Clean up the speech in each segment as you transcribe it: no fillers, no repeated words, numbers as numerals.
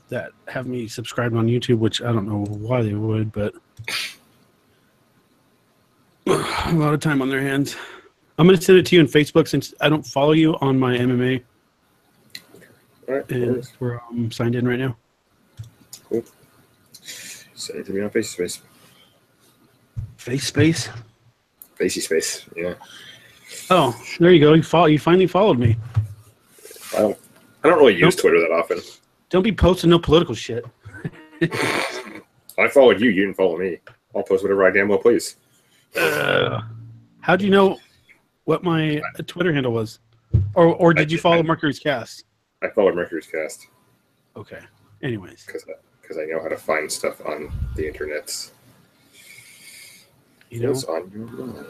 that have me subscribed on YouTube, which I don't know why they would, but a lot of time on their hands. I'm going to send it to you on Facebook since I don't follow you on my MMA. All right. And we're signed in right now. Cool. Send it to me on FaceSpace. FaceSpace? FaceSpace, yeah. Oh, there you go. You finally followed me. I don't really use Twitter that often. Don't be posting no political shit. I followed you. You didn't follow me. I'll post whatever I damn well please. How'd you know what my Twitter handle was? Or did you follow Mercury's Cast? I followed Mercury's Cast. Okay. Anyways. Because I know how to find stuff on the internet. You know,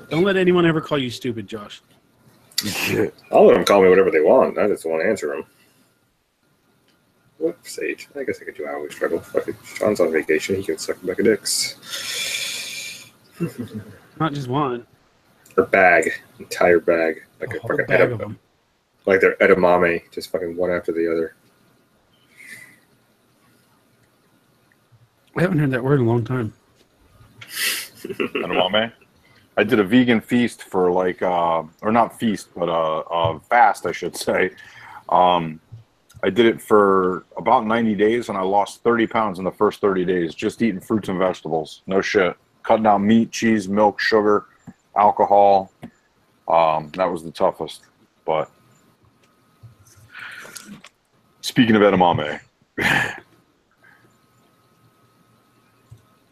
don't let anyone ever call you stupid, Josh. I'll let them call me whatever they want. I just want to answer them. Whoops, Sage. I guess I could do hourly struggle. Fuck it. Sean's on vacation. He can suck a bag of dicks. Not just one. Or bag. Entire bag. Like a fucking bag of them. Like they're edamame. Just fucking one after the other. I haven't heard that word in a long time. Edamame? I did a vegan feast for like, or not feast, but a fast, I should say. I did it for about 90 days, and I lost 30 pounds in the first 30 days, just eating fruits and vegetables. No shit. Cutting out meat, cheese, milk, sugar, alcohol. That was the toughest. But speaking of edamame,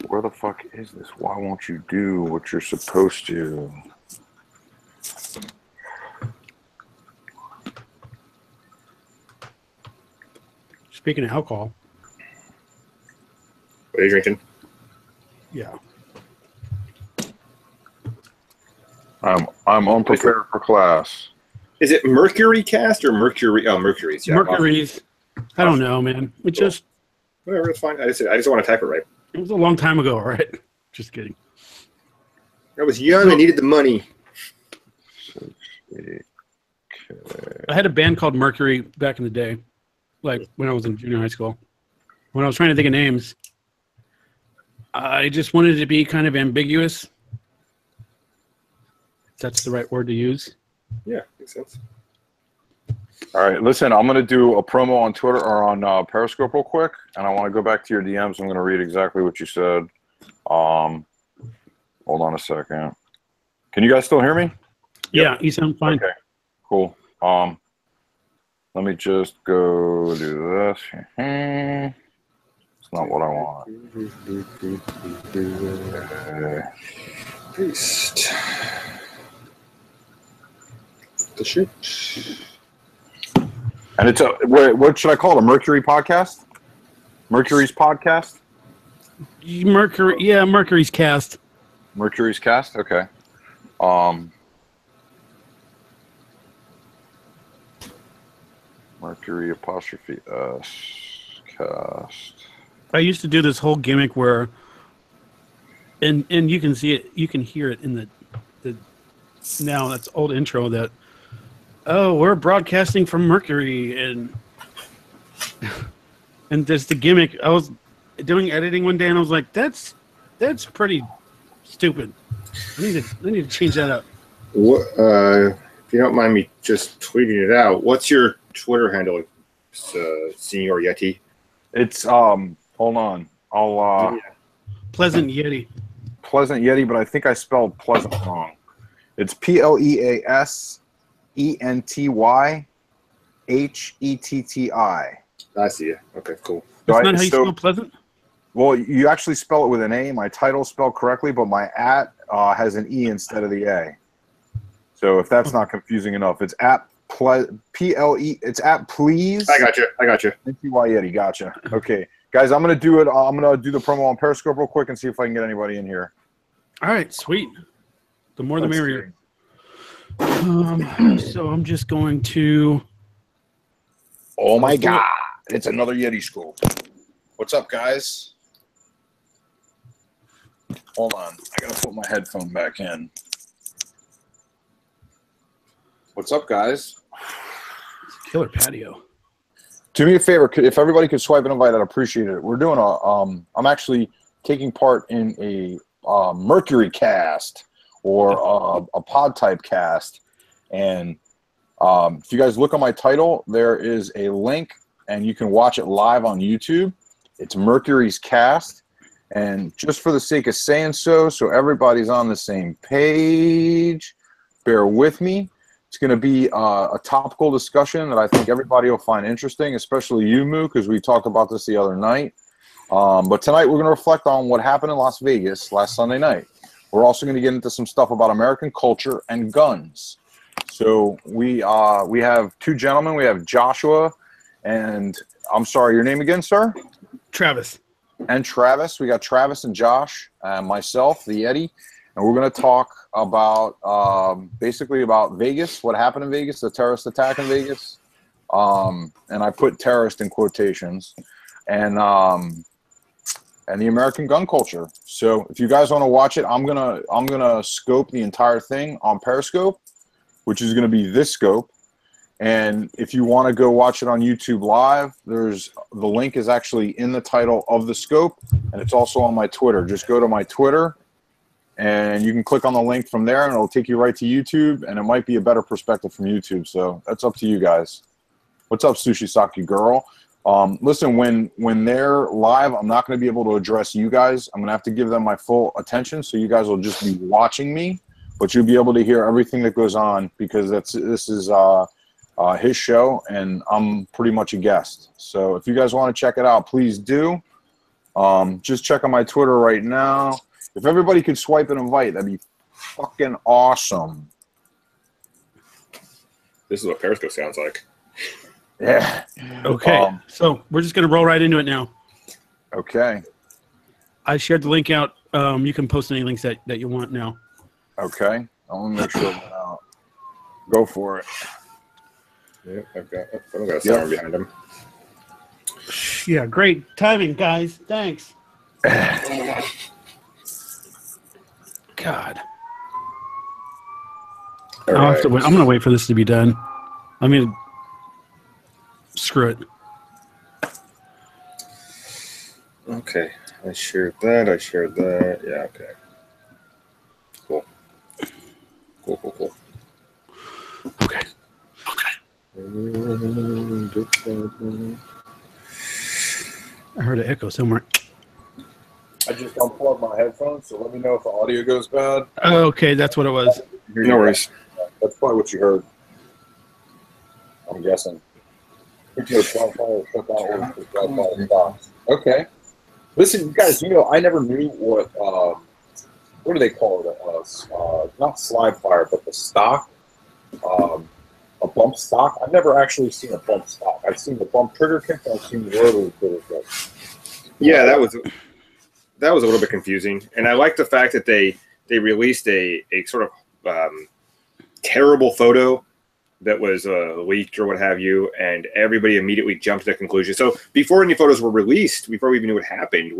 where the fuck is this? Why won't you do what you're supposed to? Speaking of alcohol. What are you drinking? Yeah. I'm unprepared for class. Is it Mercury Cast or Mercury? Oh, Mercury's. Yeah, Mercury's. I don't know, man. It just whatever. It's fine. I just want to type it right. It was a long time ago, all right? Just kidding. I was young. I needed the money. I had a band called Mercury back in the day, like when I was in junior high school. When I was trying to think of names, I just wanted it to be kind of ambiguous. If that's the right word to use. Yeah, makes sense. All right, listen, I'm going to do a promo on Twitter or on Periscope real quick, and I want to go back to your DMs. I'm going to read exactly what you said. Hold on a second. Can you guys still hear me? Yeah, you sound fine. Okay, cool. Let me just go do this. It's not what I want. Paste. The shit. And it's a, what should I call it? A Mercury podcast? Mercury's podcast? Mercury, yeah, Mercury's Cast. Mercury's Cast? Okay. Mercury apostrophe S cast. I used to do this whole gimmick where, and you can see it, you can hear it in the now that's old intro that, oh, we're broadcasting from Mercury, and there's the gimmick. I was doing editing one day and I was like, that's pretty stupid. I need to change that up. What, if you don't mind me just tweeting it out, what's your Twitter handle, Senior Yeti? It's hold on. I'll Pleasant Yeti. Pleasant Yeti, but I think I spelled pleasant wrong. It's PLEASENTYHETTI. I see it. Okay, cool. That's not how you spell pleasant? Well, you actually spell it with an A. My title spelled correctly, but my at has an E instead of the A. So if that's not confusing enough, it's at PLE. It's at please. I got you. NTY Yeti. Gotcha. Okay, guys, I'm gonna do it. I'm gonna do the promo on Periscope real quick and see if I can get anybody in here. All right, sweet. The more the merrier. So I'm just going to. Oh my God! It's another Yeti school. What's up, guys? Hold on, I gotta put my headphone back in. What's up, guys? It's a killer patio. Do me a favor, if everybody could swipe and invite, I'd appreciate it. We're doing I'm actually taking part in a Mercury cast or a pod type cast, and if you guys look on my title, there is a link, and you can watch it live on YouTube. It's Mercury's cast, and just for the sake of saying so everybody's on the same page, bear with me. It's going to be a topical discussion that I think everybody will find interesting, especially you, Moo, because we talked about this the other night. But tonight we're going to reflect on what happened in Las Vegas last Sunday night. We're also going to get into some stuff about American culture and guns. So we have two gentlemen. We have Joshua and, I'm sorry, your name again, sir? Travis. And Travis. We got Travis and Josh, and myself, the Yeti. And we're going to talk about basically about Vegas, what happened in Vegas, the terrorist attack in Vegas. And I put terrorist in quotations. And the American gun culture. So if you guys want to watch it, I'm gonna scope the entire thing on Periscope, which is gonna be this scope. And if you want to go watch it on YouTube Live, the link is actually in the title of the scope, and it's also on my Twitter. Just go to my Twitter, and you can click on the link from there, and it'll take you right to YouTube, and it might be a better perspective from YouTube. So that's up to you guys. What's up, Sushi Saki girl? Listen, when they're live, I'm not going to be able to address you guys. I'm going to have to give them my full attention, so you guys will just be watching me, but you'll be able to hear everything that goes on, because this is his show, and I'm pretty much a guest. So if you guys want to check it out, please do. Just check on my Twitter right now. If everybody could swipe and invite, that'd be fucking awesome. This is what Periscope sounds like. Yeah. Okay. So we're just going to roll right into it now. Okay. I shared the link out. You can post any links that you want now. Okay. I want to make sure it went out. Go for it. Yeah, I've got a sound behind him. Yeah, great timing, guys. Thanks. God. I'll have to wait. I'm going to wait for this to be done. I mean, screw it. Okay. I shared that. Yeah, okay. Cool. Okay. I heard an echo somewhere. I just unplugged my headphones, so let me know if the audio goes bad. Okay, that's what it was. No worries. That's probably what you heard. I'm guessing. Okay. Listen, you guys, I never knew what do they call it? Not slide fire, but the stock. A bump stock. I've never actually seen a bump stock. I've seen the bump trigger kick, and I've seen the rotary trigger kick. Yeah, that was a little bit confusing, and I like the fact that they released a sort of terrible photo that was leaked or what have you, and everybody immediately jumped to the conclusion. So before any photos were released, before we even knew what happened,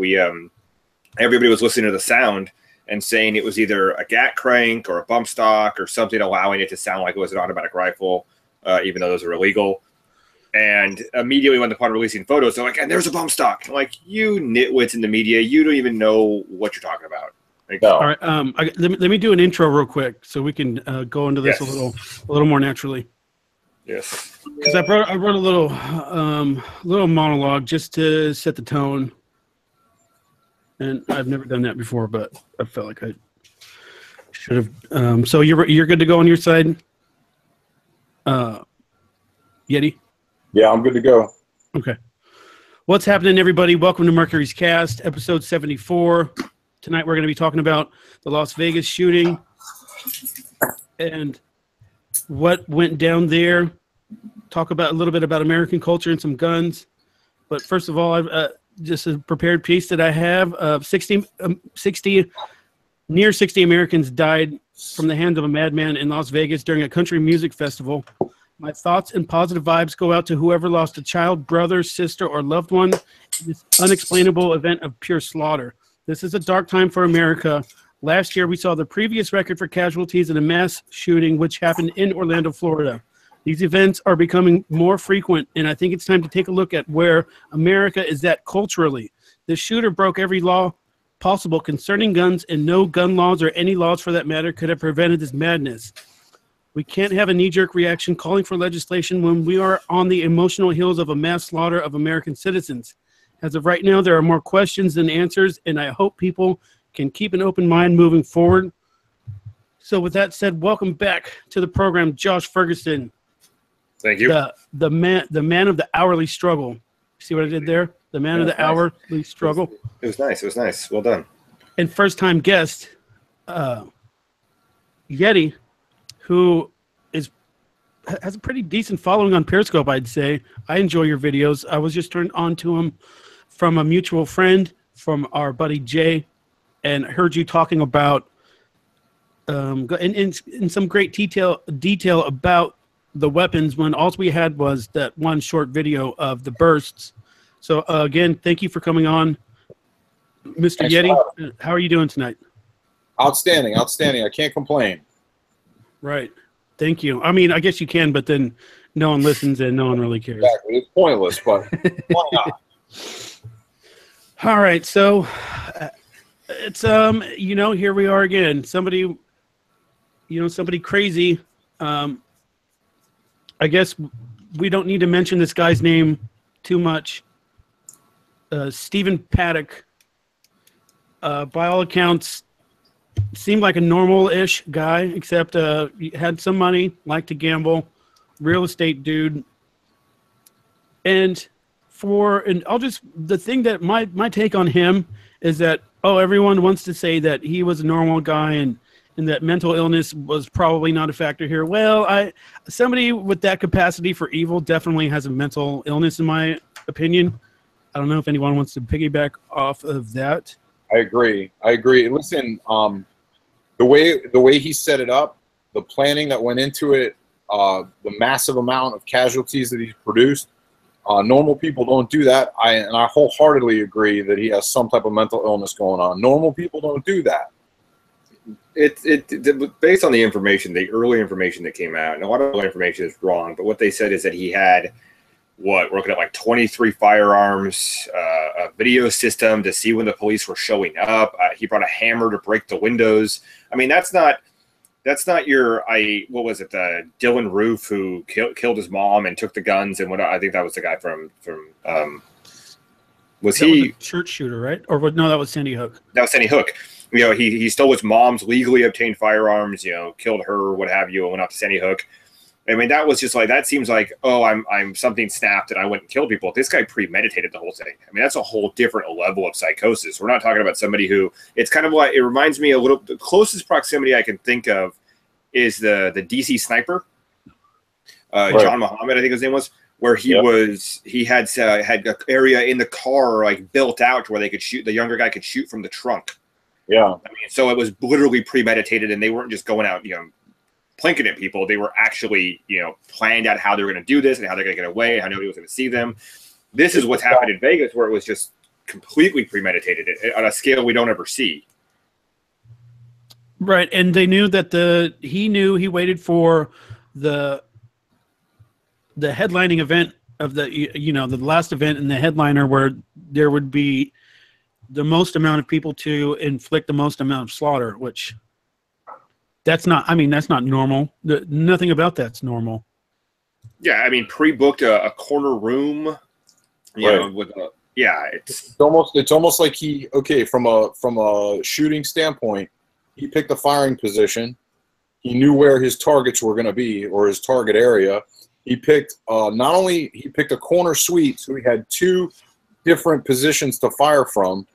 everybody was listening to the sound and saying it was either a GAT crank or a bump stock or something, allowing it to sound like it was an automatic rifle, even though those are illegal. And immediately when upon releasing photos, they're like, and there's a bump stock. I'm like, you nitwits in the media, you don't even know what you're talking about. Like, no. All right, let me do an intro real quick so we can go into this a little more naturally. Yes. Because I wrote a little monologue just to set the tone, and I've never done that before, but I felt like I should have. So you're good to go on your side, Yeti? Yeah, I'm good to go. Okay. What's happening, everybody? Welcome to Mercury's Cast, episode 74. Tonight we're going to be talking about the Las Vegas shooting and what went down there. Talk about a little bit about American culture and some guns. But first of all, I've just a prepared piece that I have. Near 60 Americans died from the hands of a madman in Las Vegas during a country music festival. My thoughts and positive vibes go out to whoever lost a child, brother, sister, or loved one in this unexplainable event of pure slaughter. This is a dark time for America. Last year, we saw the previous record for casualties in a mass shooting which happened in Orlando, Florida. These events are becoming more frequent, and I think it's time to take a look at where America is at culturally. The shooter broke every law possible concerning guns, and no gun laws or any laws for that matter could have prevented this madness. We can't have a knee-jerk reaction calling for legislation when we are on the emotional heels of a mass slaughter of American citizens. As of right now, there are more questions than answers, and I hope people can keep an open mind moving forward. So with that said, welcome back to the program, Josh Ferguson. Thank you. The man of the hourly struggle. See what I did there? The man of the hourly struggle. It was nice. It was nice. Well done. And first-time guest, Yeti, who has a pretty decent following on Periscope, I'd say. I enjoy your videos. I was just turned on to him from a mutual friend, from our buddy Jay, and heard you talking about in some great detail about the weapons when all we had was that one short video of the bursts. So again, thank you for coming on, Mr. Thanks, Yeti. Bob. How are you doing tonight? Outstanding. I can't complain. Right. Thank you. I mean, I guess you can, but then no one listens and no one really cares. Exactly. It's pointless, but why not? All right. So it's, here we are again. Somebody crazy. I guess we don't need to mention this guy's name too much. Stephen Paddock, by all accounts, seemed like a normal-ish guy, except he had some money, liked to gamble, real estate dude. And the thing that my take on him is that, everyone wants to say that he was a normal guy and that mental illness was probably not a factor here. Well, somebody with that capacity for evil definitely has a mental illness, in my opinion. I don't know if anyone wants to piggyback off of that. I agree. Listen, the way he set it up, the planning that went into it, the massive amount of casualties that he's produced, normal people don't do that. I wholeheartedly agree that he has some type of mental illness going on. Normal people don't do that. It based on the information, the early information that came out, and a lot of the information is wrong, but what they said is that he had we're looking at like 23 firearms, a video system to see when the police were showing up. He brought a hammer to break the windows. I mean, that's not your what was it? Dylan Roof, who killed his mom and took the guns and what? I think that was the guy from was that he was a church shooter, right? Or no, that was Sandy Hook. That was Sandy Hook. He stole his mom's legally obtained firearms. Killed her, what have you, and went off to Sandy Hook. I mean, that was just like, that seems like, I'm something snapped and I went and killed people. This guy premeditated the whole thing. I mean, that's a whole different level of psychosis. We're not talking about somebody who, it's kind of like, it reminds me a little, the closest proximity I can think of is the DC sniper, right. John Muhammad, I think his name was, where he had an area in the car like built out to where they could shoot, the younger guy could shoot from the trunk. Yeah. I mean, so it was literally premeditated and they weren't just going out, plinking at people. They were actually, planned out how they were going to do this and how they're going to get away and how nobody was going to see them. This is what's happened in Vegas, where it was just completely premeditated on a scale we don't ever see. Right, and they knew that he waited for the headlining event of the last event and the headliner where there would be the most amount of people to inflict the most amount of slaughter, which that's not normal. Nothing about that's normal. Yeah, I mean, pre-booked a corner room, it's almost like from a shooting standpoint, he picked a firing position. He knew where his targets were going to be, or his target area. He picked he picked a corner suite, so he had two different positions to fire from,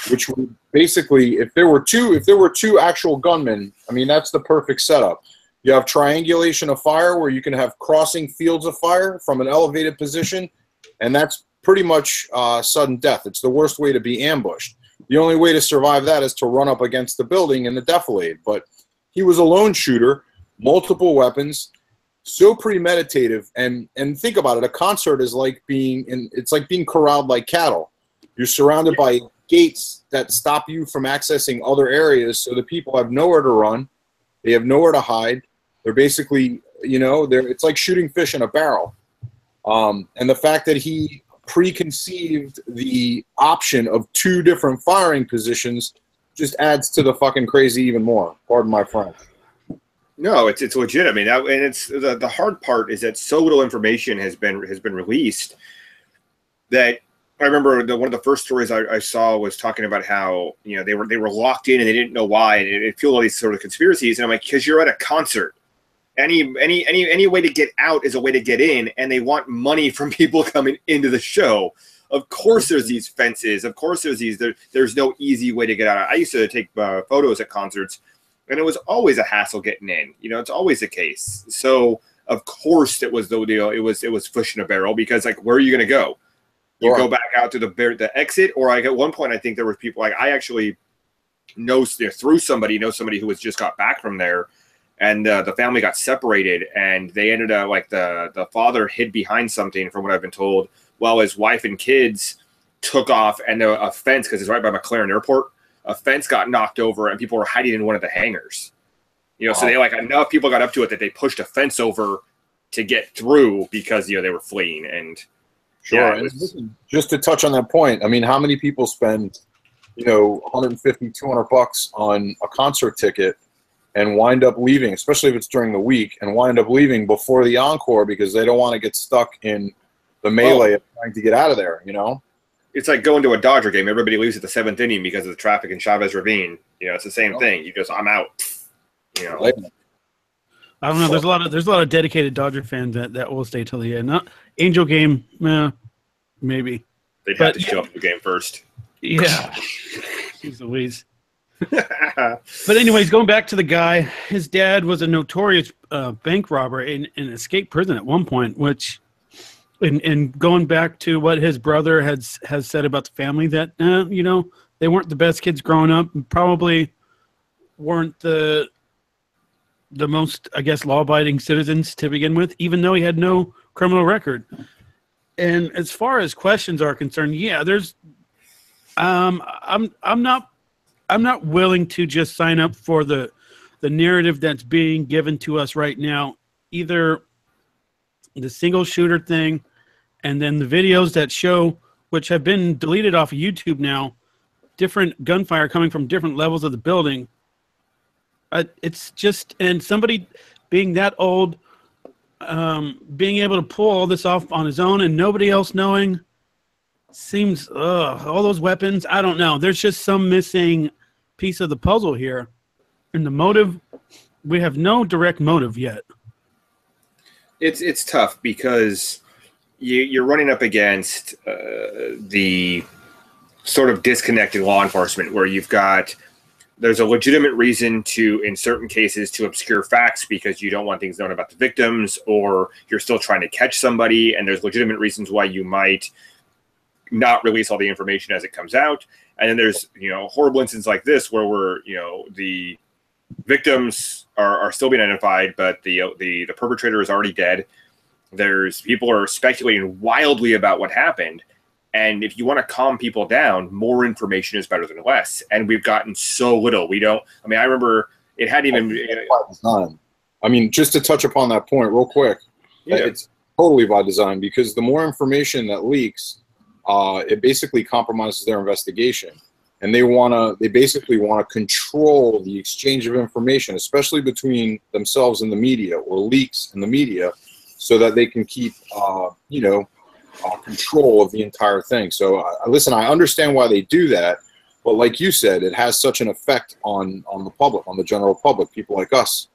which would basically, if there were two actual gunmen, I mean, that's the perfect setup. You have triangulation of fire where you can have crossing fields of fire from an elevated position, and that's pretty much sudden death. It's the worst way to be ambushed. The only way to survive that is to run up against the building in the defilade. But he was a lone shooter, multiple weapons, so premeditative. And think about it, a concert is like being corralled like cattle. You're surrounded by gates that stop you from accessing other areas, so the people have nowhere to run. They have nowhere to hide. They're basically You know, it's like shooting fish in a barrel. And the fact that he preconceived the option of 2 different firing positions just adds to the fucking crazy even more. Pardon my French. No, it's legit. I mean, and it's the hard part is that so little information has been released that I remember one of the first stories I saw was talking about how, you know, they were locked in and they didn't know why, and it fueled all these sort of conspiracies. And I'm like, because you're at a concert. Any way to get out is a way to get in, and they want money from people coming into the show. Of course, there's these fences. Of course, there's no easy way to get out. I used to take photos at concerts, and it was always a hassle getting in. You know, it's always the case. So of course, it was the deal. It was fish in a barrel, because like, where are you going to go? You go back out to the exit, or like at one point, I think there was people like I actually know somebody who was just got back from there. And the family got separated, and they ended up like the father hid behind something, from what I've been told, while his wife and kids took off, and a fence, because it's right by McLaren Airport, a fence got knocked over, and people were hiding in one of the hangars. You know, so they like enough people got up to it that they pushed a fence over to get through, because they were fleeing. And sure, yeah, listen, just to touch on that point, I mean, how many people spend $150, $200 on a concert ticket and wind up leaving, especially if it's during the week, and wind up leaving before the encore because they don't want to get stuck in the melee of trying to get out of there, you know? It's like going to a Dodger game. Everybody leaves at the 7th inning because of the traffic in Chavez Ravine. You know, it's the same thing. You just, I'm out. You know? I don't know. There's a lot of dedicated Dodger fans that will stay till the end. Not Angel game, maybe. They'd have to show up the game first. Yeah. Jeez Louise. But anyways, going back to the guy, his dad was a notorious bank robber and escaped prison at one point, which, and going back to what his brother has said about the family, that they weren't the best kids growing up, and probably weren't the most, I guess, law-abiding citizens to begin with, even though he had no criminal record. And as far as questions are concerned, yeah, there's I'm not willing to just sign up for the narrative that's being given to us right now. Either the single shooter thing, and then the videos that show, which have been deleted off of YouTube now, different gunfire coming from different levels of the building. It's just, and somebody being that old, being able to pull all this off on his own and nobody else knowing, seems, all those weapons, I don't know. There's just some missing piece of the puzzle here. And the motive, we have no direct motive yet. It's tough because you're running up against the sort of disconnected law enforcement, where there's a legitimate reason to, in certain cases, to obscure facts because you don't want things known about the victims, or you're still trying to catch somebody, and there's legitimate reasons why you might not release all the information as it comes out. And then there's, horrible incidents like this where the victims are still being identified, but the perpetrator is already dead. There's people are speculating wildly about what happened. And if you want to calm people down, more information is better than less. And we've gotten so little. I remember it hadn't even. I mean, just to touch upon that point real quick, it's totally by design, because the more information that leaks, it basically compromises their investigation. And they basically want to control the exchange of information, especially between themselves and the media, or leaks in the media, so that they can keep, control of the entire thing. So listen, I understand why they do that, but like you said, it has such an effect on the public, on the general public, people like us.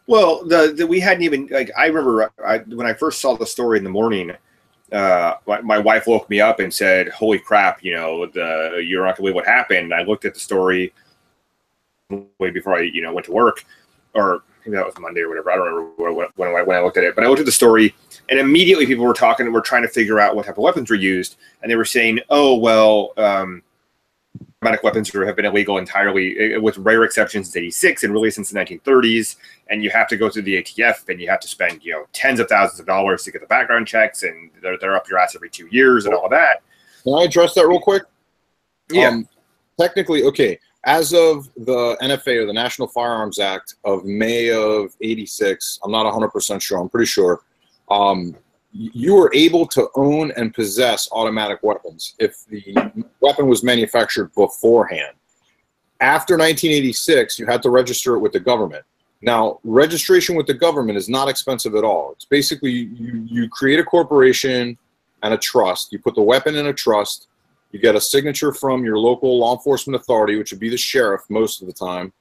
Well, we hadn't even, I remember when I first saw the story in the morning, my wife woke me up and said, "Holy crap, you're not gonna believe what happened." And I looked at the story way before I, went to work, or maybe that was Monday or whatever. I don't remember when I looked at it, but I looked at the story, and immediately people were trying to figure out what type of weapons were used, and they were saying, "Oh, well, automatic weapons have been illegal entirely, with rare exceptions, since '86, and really since the 1930s. And you have to go through the ATF, and you have to spend tens of thousands of dollars to get the background checks, and they're up your ass every 2 years and all of that." Can I address that real quick? Yeah. Technically, okay. as of the NFA, or the National Firearms Act of May of '86, I'm not 100% sure, I'm pretty sure, you were able to own and possess automatic weapons if the weapon was manufactured beforehand. After 1986, you had to register it with the government. Now, registration with the government is not expensive at all. It's basically you create a corporation and a trust. You put the weapon in a trust. You get a signature from your local law enforcement authority, which would be the sheriff most of the time.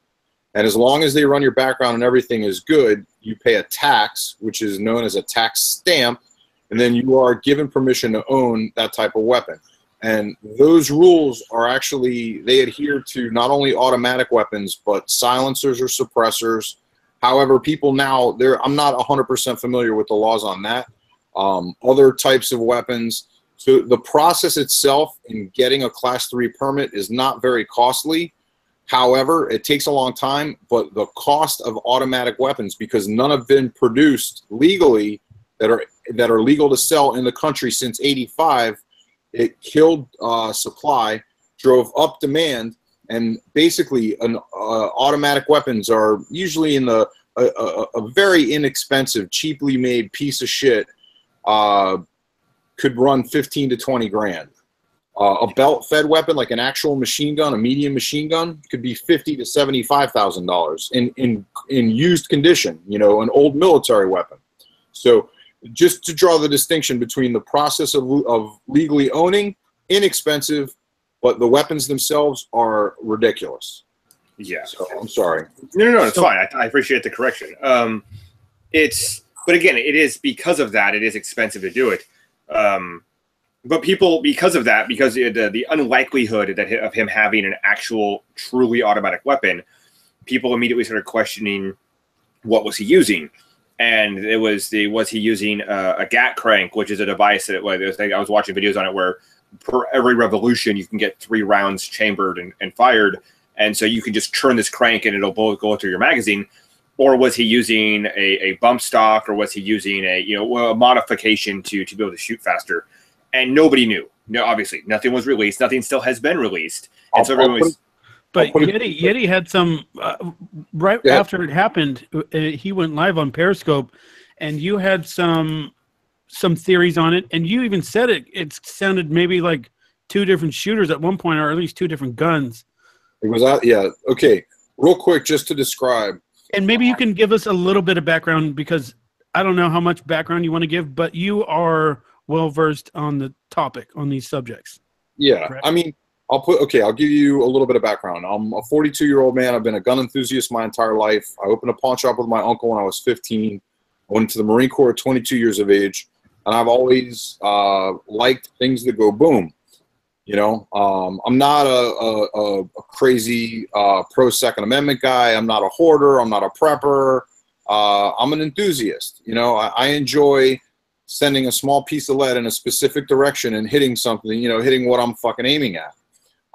And as long as they run your background and everything is good, you pay a tax, which is known as a tax stamp, and then you are given permission to own that type of weapon. And those rules are actually, they adhere to not only automatic weapons, but silencers or suppressors. However, people now, I'm not 100% familiar with the laws on that. Other types of weapons. So the process itself in getting a Class 3 permit is not very costly. However, it takes a long time, but the cost of automatic weapons, because none have been produced legally that are legal to sell in the country since '85, it killed supply, drove up demand, and basically automatic weapons are usually in a very inexpensive, cheaply made piece of shit. Could run 15 to 20 grand. A belt-fed weapon, like an actual machine gun, a medium machine gun, could be $50,000 to $75,000 in used condition. You know, an old military weapon. So, just to draw the distinction between the process of legally owning, inexpensive, but the weapons themselves are ridiculous. Yeah. So, I'm sorry. No, it's fine. I appreciate the correction. But again, it is because of that, it is expensive to do it. But people, because of that, because the unlikelihood of him having an actual, truly automatic weapon, people immediately started questioning what was he using. And it was he using a GAT crank, which is a device that I was watching videos on it where per every revolution you can get 3 rounds chambered and fired, and so you can just turn this crank and it'll go through your magazine. Or was he using a bump stock, or was he using a modification to be able to shoot faster? And nobody knew. No, obviously nothing was released. Nothing still has been released, and so everyone was. But Yeti had some after it happened. He went live on Periscope, and you had some theories on it, and you even said it sounded maybe like 2 different shooters at one point, or at least 2 different guns. It was out, yeah. Okay, real quick, just to describe. And maybe you can give us a little bit of background, because I don't know how much background you want to give, but you are well versed on the topic, on these subjects. Yeah, correct? I mean. I'll give you a little bit of background. I'm a 42-year-old man. I've been a gun enthusiast my entire life. I opened a pawn shop with my uncle when I was 15. I went to the Marine Corps at 22 years of age, and I've always liked things that go boom. You know, I'm not a crazy pro-Second Amendment guy. I'm not a hoarder. I'm not a prepper. I'm an enthusiast. You know, I enjoy sending a small piece of lead in a specific direction and hitting something, hitting what I'm fucking aiming at.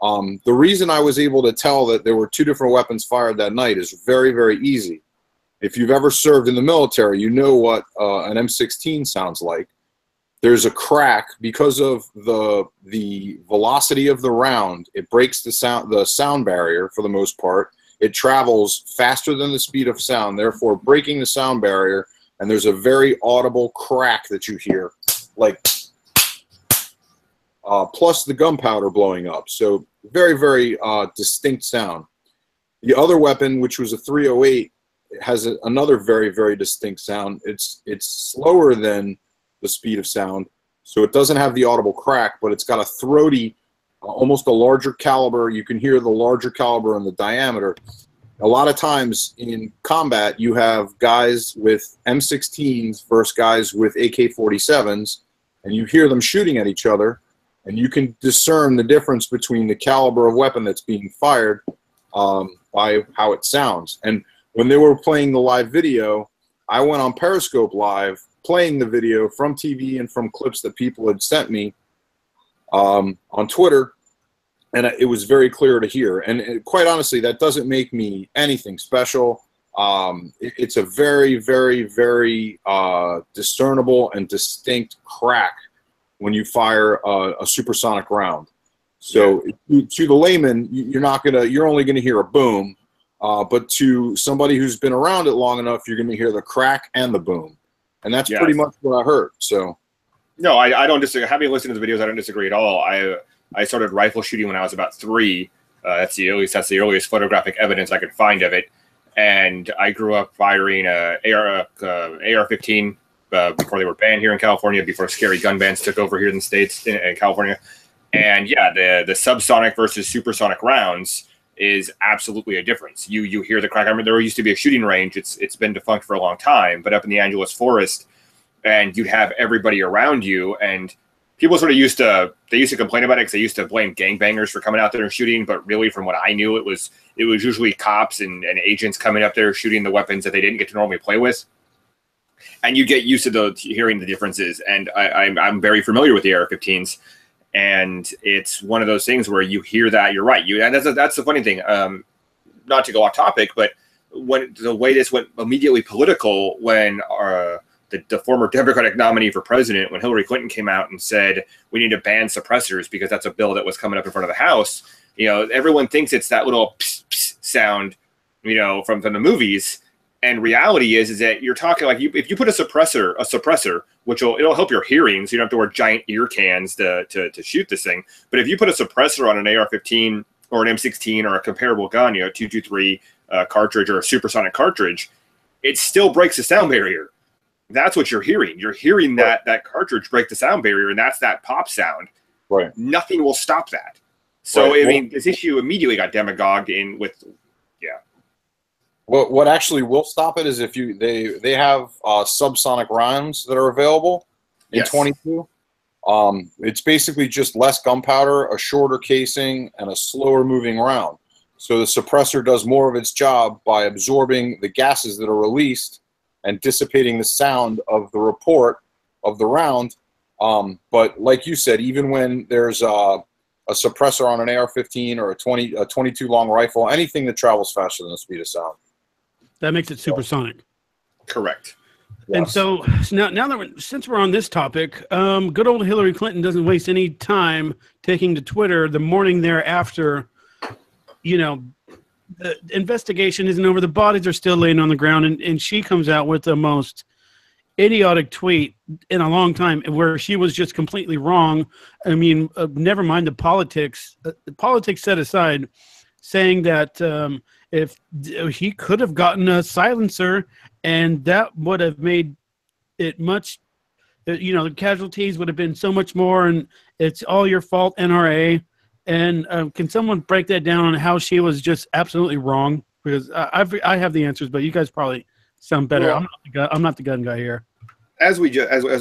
The reason I was able to tell that there were 2 different weapons fired that night is very, very easy. If you've ever served in the military, you know what an M16 sounds like. There's a crack because of the velocity of the round. It breaks the sound barrier for the most part. It travels faster than the speed of sound, therefore breaking the sound barrier, and there's a very audible crack that you hear, like plus the gunpowder blowing up. So very, very distinct sound. The other weapon, which was a 308, has another very, very distinct sound. It's slower than the speed of sound, so it doesn't have the audible crack, but it's got a throaty, almost a larger caliber. You can hear the larger caliber and the diameter. A lot of times in combat, you have guys with M16s versus guys with AK-47s, and you hear them shooting at each other, and you can discern the difference between the caliber of weapon that's being fired by how it sounds. And when they were playing the live video, I went on Periscope Live playing the video from TV and from clips that people had sent me on Twitter, and it was very clear to hear. And quite honestly, that doesn't make me anything special. It's a very, very, very discernible and distinct crack when you fire a supersonic round. So to the layman, you're only gonna hear a boom, but to somebody who's been around it long enough, you're gonna hear the crack and the boom, and that's pretty much what I heard. So, no, I don't disagree. Having listened to the videos, I don't disagree at all. I started rifle shooting when I was about 3. That's the earliest photographic evidence I could find of it, and I grew up firing AR-15 before they were banned here in California, before scary gun bans took over here in the States, in California. And yeah, the subsonic versus supersonic rounds is absolutely a difference. You hear the crack. I remember there used to be a shooting range. It's been defunct for a long time, but up in the Angeles forest, and you'd have everybody around you, and people sort of used to complain about it because they used to blame gangbangers for coming out there and shooting. But really, from what I knew, it was usually cops and agents coming up there shooting the weapons that they didn't get to normally play with. And you get used to hearing the differences. And I'm very familiar with the AR-15s. And it's one of those things where you hear that, you're right. And that's the funny thing. Not to go off topic, but when the way this went immediately political, when the former Democratic nominee for president, when Hillary Clinton came out and said we need to ban suppressors because that's a bill that was coming up in front of the House, everyone thinks it's that little pss, pss sound, from the movies. And reality is that you're talking like if you put a suppressor, which it'll help your hearing, so you don't have to wear giant ear cans to shoot this thing. But if you put a suppressor on an AR-15 or an M16 or a comparable gun, 223 cartridge or a supersonic cartridge, it still breaks the sound barrier. That's what you're hearing. You're hearing that cartridge break the sound barrier, and that's that pop sound. Right. Nothing will stop that. So this issue immediately got demagogued in with. What actually will stop it is if they have subsonic rounds that are available in 22. It's basically just less gunpowder, a shorter casing, and a slower moving round. So the suppressor does more of its job by absorbing the gases that are released and dissipating the sound of the report of the round. But like you said, even when there's a suppressor on an AR-15 or a 22 long rifle, anything that travels faster than the speed of sound. That makes it supersonic. Correct. Yes. And so now that since we're on this topic, good old Hillary Clinton doesn't waste any time taking to Twitter the morning thereafter. The investigation isn't over. The bodies are still laying on the ground, and she comes out with the most idiotic tweet in a long time where she was just completely wrong. I mean, never mind the politics. Politics set aside, saying that if he could have gotten a silencer, and that would have made it much, the casualties would have been so much more, and it's all your fault, NRA. And can someone break that down on how she was just absolutely wrong? Because I have the answers, but you guys probably sound better. Well, I'm not the gun guy here. As we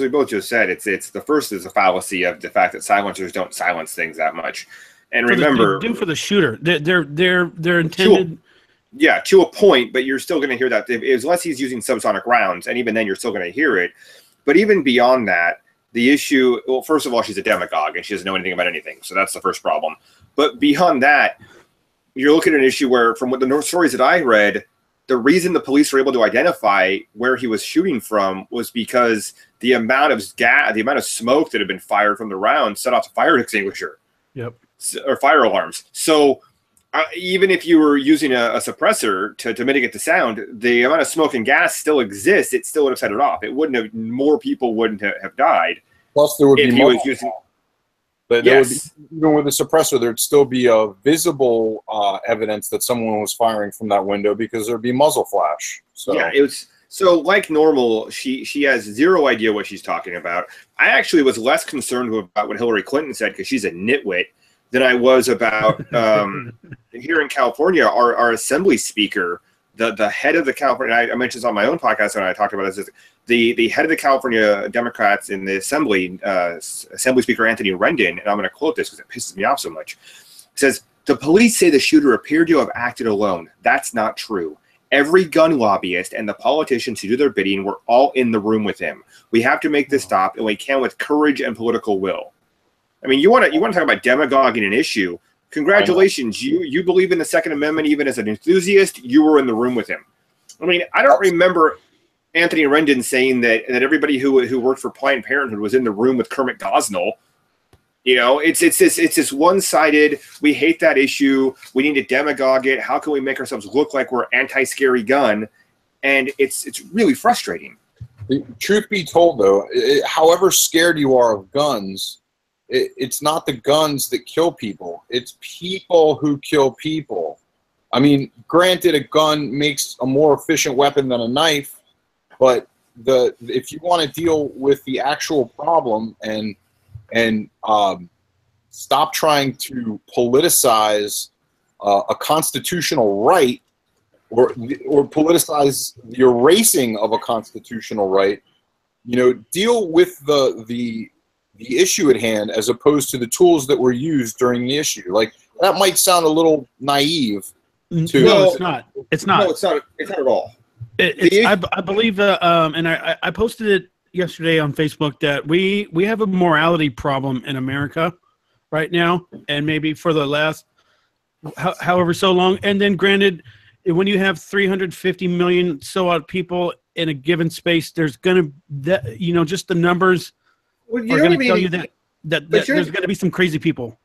both just said, it's the first is a fallacy of the fact that silencers don't silence things that much. And remember, for the shooter, they're intended. To a point, but you're still going to hear that unless he's using subsonic rounds, and even then you're still going to hear it. But even beyond that, the issue, well, first of all, she's a demagogue and she doesn't know anything about anything. So that's the first problem. But beyond that, you're looking at an issue where, from what the stories that I read, the reason the police were able to identify where he was shooting from was because the amount of smoke that had been fired from the round set off the fire extinguisher. Yep. Or fire alarms. So even if you were using a suppressor to mitigate the sound, the amount of smoke and gas still exists. It still would have set it off. More people wouldn't have died. Plus, there would be more. Yes. Even with a suppressor, there'd still be a visible evidence that someone was firing from that window because there'd be muzzle flash. So yeah, it was. So like normal, she has zero idea what she's talking about. I actually was less concerned about what Hillary Clinton said because she's a nitwit than I was about here in California. Our assembly speaker, the head of the California, I mentioned this on my own podcast when I talked about this, the head of the California Democrats in the Assembly Speaker Anthony Rendon, and I'm going to quote this because it pisses me off so much, says, "The police say the shooter appeared to have acted alone. That's not true. Every gun lobbyist and the politicians who do their bidding were all in the room with him. We have to make this stop, and we can with courage and political will." I mean, you want to talk about demagoguing an issue. Congratulations, you believe in the Second Amendment even as an enthusiast. You were in the room with him. I mean, I don't remember Anthony Rendon saying that everybody who worked for Planned Parenthood was in the room with Kermit Gosnell. You know, it's this one-sided. We hate that issue. We need to demagogue it. How can we make ourselves look like we're anti-scary gun? And it's really frustrating. Truth be told, though, however scared you are of guns, it's not the guns that kill people. It's people who kill people. I mean, granted, a gun makes a more efficient weapon than a knife, but if you want to deal with the actual problem and stop trying to politicize a constitutional right or politicize the erasing of a constitutional right, you know, deal with the issue at hand as opposed to the tools that were used during the issue. Like, that might sound a little naive. No, it's not. It's not. No, it's not. It's not at all. I believe, and I posted it yesterday on Facebook, that we have a morality problem in America right now, and maybe for the last however so long. And then, granted, when you have 350 million so odd people in a given space, there's gonna, you know, just the numbers are going to tell you that there's going to be some crazy people.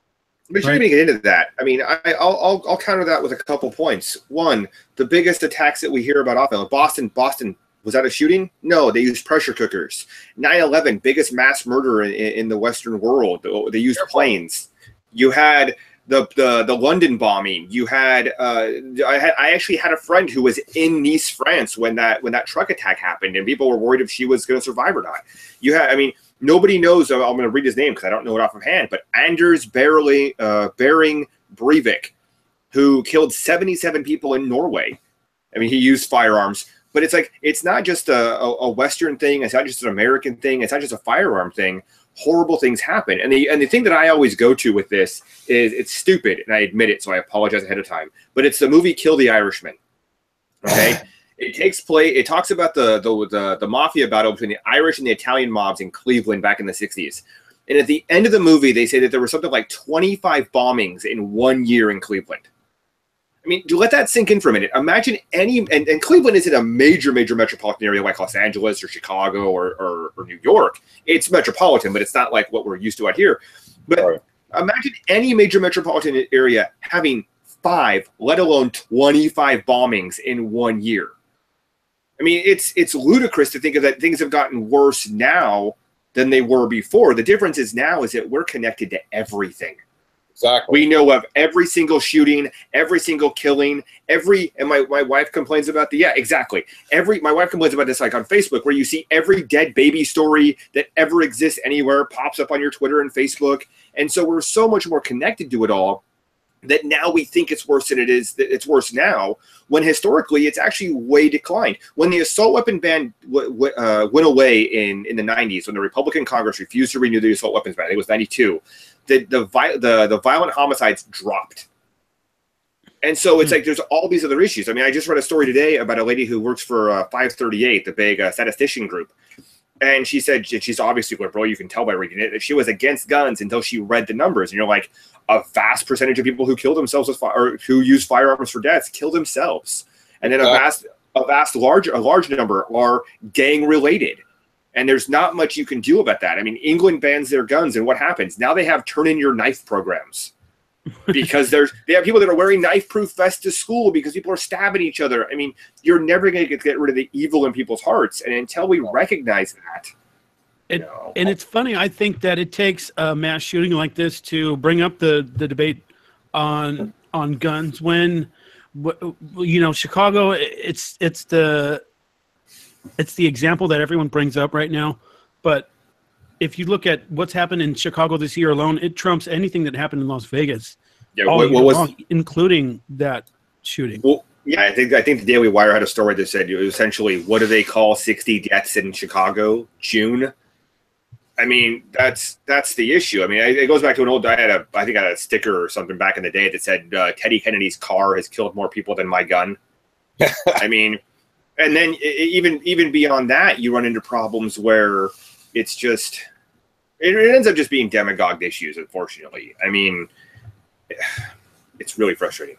But you're going to get into that. I mean, I'll counter that with a couple points. One, the biggest attacks that we hear about often, like Boston, was that a shooting? No, they used pressure cookers. 9/11, biggest mass murder in the Western world. They used planes. You had the London bombing. You had I actually had a friend who was in Nice, France when that truck attack happened, and people were worried if she was going to survive or not. You had, I mean, nobody knows. I'm going to read his name because I don't know it off of hand. But Anders Behring Breivik, who killed 77 people in Norway. I mean, he used firearms. But it's like, it's not just a Western thing. It's not just an American thing. It's not just a firearm thing. Horrible things happen. And the thing that I always go to with this is, it's stupid, and I admit it, so I apologize ahead of time. But it's the movie Kill the Irishman. Okay? It talks about the mafia battle between the Irish and the Italian mobs in Cleveland back in the 60s. And at the end of the movie, they say that there were something like 25 bombings in 1 year in Cleveland. I mean, to let that sink in for a minute, imagine and Cleveland isn't a major metropolitan area like Los Angeles or Chicago or New York. It's metropolitan, but it's not like what we're used to out here. But right. Imagine any major metropolitan area having 5, let alone 25 bombings in 1 year. I mean, it's ludicrous to think of that things have gotten worse now than they were before. The difference is now is that we're connected to everything. Exactly. We know of every single shooting, every single killing, and my wife complains about exactly. My wife complains about this, like on Facebook, where you see every dead baby story that ever exists anywhere pops up on your Twitter and Facebook. And so we're so much more connected to it all that now we think it's worse than it is. That it's worse now, when historically it's actually way declined. When the assault weapon ban went away in the 90s, when the Republican Congress refused to renew the assault weapons ban, I think it was 92. The violent homicides dropped. And so it's like there's all these other issues. I mean, I just read a story today about a lady who works for 538, the big statistician group. And she said she's obviously liberal. You can tell by reading it that she was against guns until she read the numbers. And you're like, a vast percentage of people who kill themselves or who use firearms for deaths kill themselves. And then a large number are gang related. And there's not much you can do about that. I mean, England bans their guns, and what happens? Now they have turn in your knife programs because they have people that are wearing knife-proof vests to school because people are stabbing each other. I mean, you're never going to get rid of the evil in people's hearts, and until we recognize that. And it's funny. I think that it takes a mass shooting like this to bring up the debate on guns. When Chicago, it's the example that everyone brings up right now. But if you look at what's happened in Chicago this year alone, it trumps anything that happened in Las Vegas. Yeah, including that shooting. Well, yeah, I think the Daily Wire had a story that said essentially, what do they call 60 deaths in Chicago? June. I mean, that's the issue. I mean, it goes back to an old. I had a sticker or something back in the day that said Teddy Kennedy's car has killed more people than my gun. I mean. And then even beyond that, you run into problems where it's just it ends up just being demagogued issues, unfortunately. I mean, it's really frustrating.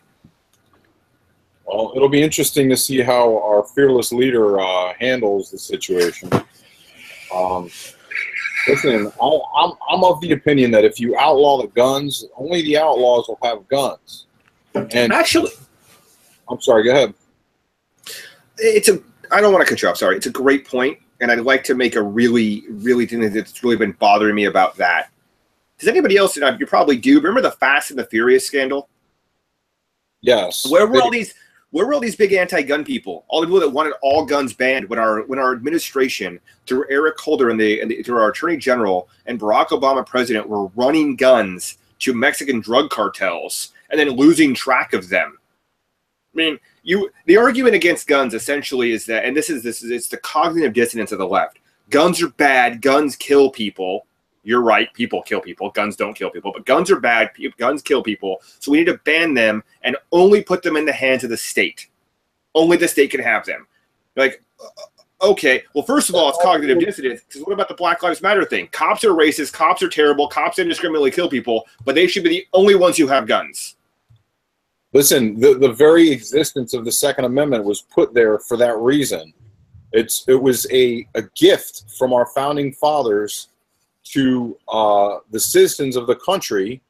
Well, it'll be interesting to see how our fearless leader handles the situation. Listen, I'm of the opinion that if you outlaw the guns, only the outlaws will have guns. And Actually, I'm sorry. Go ahead. I don't want to cut you off. Sorry. It's a great point, and I'd like to make a really thing that's really been bothering me about that. Does anybody else? You probably do. Remember the Fast and the Furious scandal? Yes. Where were all these big anti-gun people? All the people that wanted all guns banned when our administration, through Eric Holder and through our Attorney General and Barack Obama president, were running guns to Mexican drug cartels and then losing track of them. I mean, the argument against guns essentially is that, and it's the cognitive dissonance of the left. Guns are bad. Guns kill people. You're right. People kill people. Guns don't kill people, but guns are bad. Guns kill people. So we need to ban them and only put them in the hands of the state. Only the state can have them. Like, okay. Well, first of all, it's cognitive dissonance. Because what about the Black Lives Matter thing? Cops are racist. Cops are terrible. Cops indiscriminately kill people, but they should be the only ones who have guns. Listen, the very existence of the Second Amendment was put there for that reason. It was a gift from our founding fathers to the citizens of the country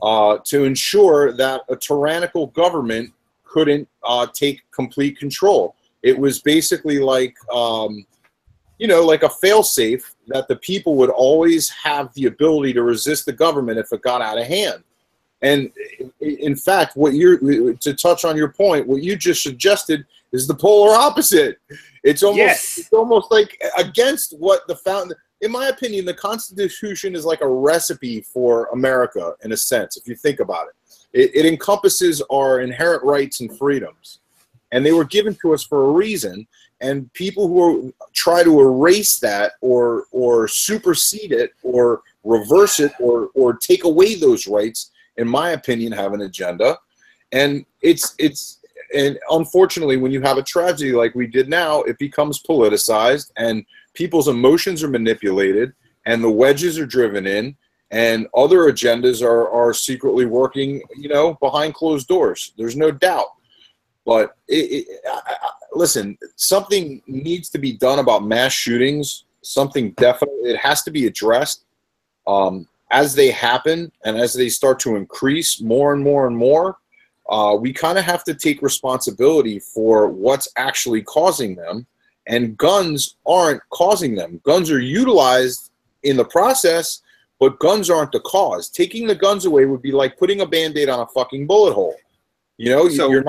to ensure that a tyrannical government couldn't take complete control. It was basically like, like a fail-safe that the people would always have the ability to resist the government if it got out of hand. And in fact, to touch on your point, what you just suggested is the polar opposite. It's almost like against what in my opinion, the Constitution is like a recipe for America in a sense, if you think about it. It encompasses our inherent rights and freedoms, and they were given to us for a reason. And people who try to erase that or supersede it or reverse it or take away those rights, in my opinion, have an agenda. And and unfortunately, when you have a tragedy like we did now, it becomes politicized and people's emotions are manipulated and the wedges are driven in and other agendas are secretly working, behind closed doors. There's no doubt. But listen, something needs to be done about mass shootings. Something definitely, it has to be addressed. As they happen and as they start to increase more and more and more, we kind of have to take responsibility for what's actually causing them. And guns aren't causing them. Guns are utilized in the process, but guns aren't the cause. Taking the guns away would be like putting a Band-Aid on a fucking bullet hole. You're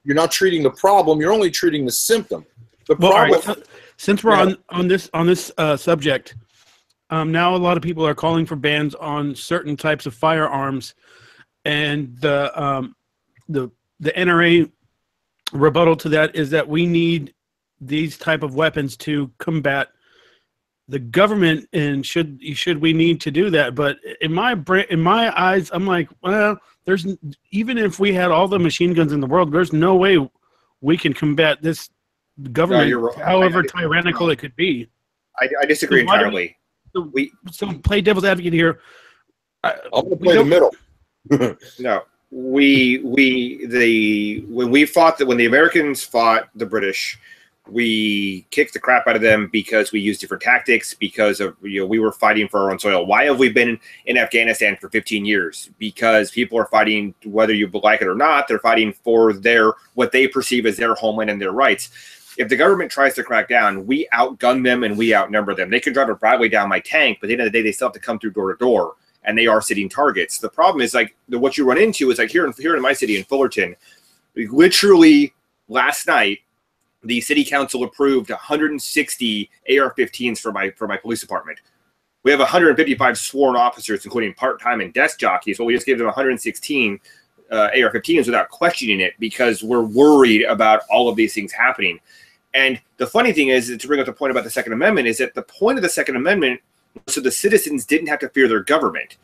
not treating the problem. You're only treating the symptom. The problem. All right, since we're on this subject. Now a lot of people are calling for bans on certain types of firearms, and the NRA rebuttal to that is that we need these type of weapons to combat the government, and should we need to do that? But in my eyes, I'm like, well, even if we had all the machine guns in the world, there's no way we can combat this government, however tyrannical it could be. I disagree entirely. So play devil's advocate here. I'm going to play the middle. No, when the Americans fought the British, we kicked the crap out of them because we used different tactics, because of we were fighting for our own soil. Why have we been in Afghanistan for 15 years? Because people are fighting, whether you like it or not, they're fighting for what they perceive as their homeland and their rights. If the government tries to crack down, we outgun them and we outnumber them. They can drive a Bradley down my tank, but at the end of the day, they still have to come through door to door, and they are sitting targets. The problem is what you run into is here in my city in Fullerton, literally last night, the city council approved 160 AR-15s for my police department. We have 155 sworn officers, including part-time and desk jockeys, but we just gave them 116 AR-15s without questioning it because we're worried about all of these things happening. And the funny thing is, to bring up the point about the Second Amendment, is that the point of the Second Amendment was so the citizens didn't have to fear their government.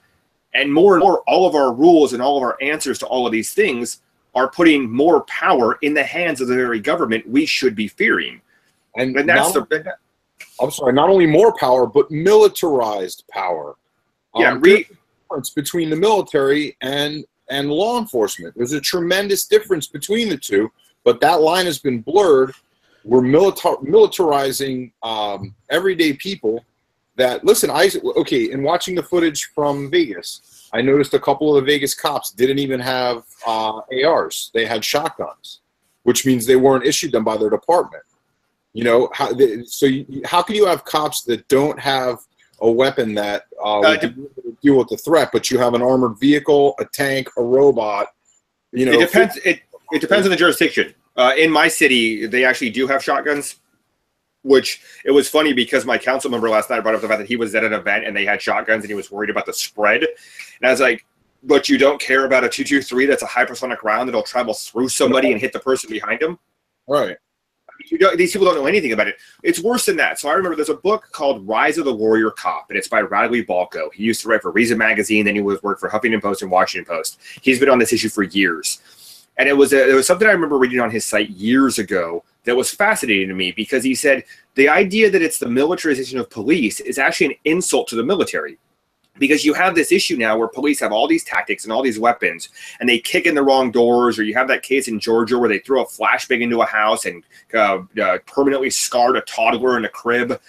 And more, all of our rules and all of our answers to all of these things are putting more power in the hands of the very government we should be fearing. And that's not only more power, but militarized power. There's a difference between the military and law enforcement. There's a tremendous difference between the two, but that line has been blurred. We're militarizing everyday people that, listen, in watching the footage from Vegas, I noticed a couple of the Vegas cops didn't even have ARs. They had shotguns, which means they weren't issued them by their department. You know, how can you have cops that don't have a weapon that deal with the threat, but you have an armored vehicle, a tank, a robot? You know, it depends. It depends on the jurisdiction. In my city, they actually do have shotguns. Which it was funny because my council member last night brought up the fact that he was at an event and they had shotguns and he was worried about the spread. And I was like, but you don't care about a 223 that's a hypersonic round that'll travel through somebody and hit the person behind him? Right. These people don't know anything about it. It's worse than that. So I remember there's a book called Rise of the Warrior Cop, and it's by Radley Balko. He used to write for Reason Magazine, then he worked for Huffington Post and Washington Post. He's been on this issue for years. And it was something I remember reading on his site years ago that was fascinating to me because he said the idea that it's the militarization of police is actually an insult to the military. Because you have this issue now where police have all these tactics and all these weapons, and they kick in the wrong doors, or you have that case in Georgia where they threw a flashbang into a house and permanently scarred a toddler in a crib.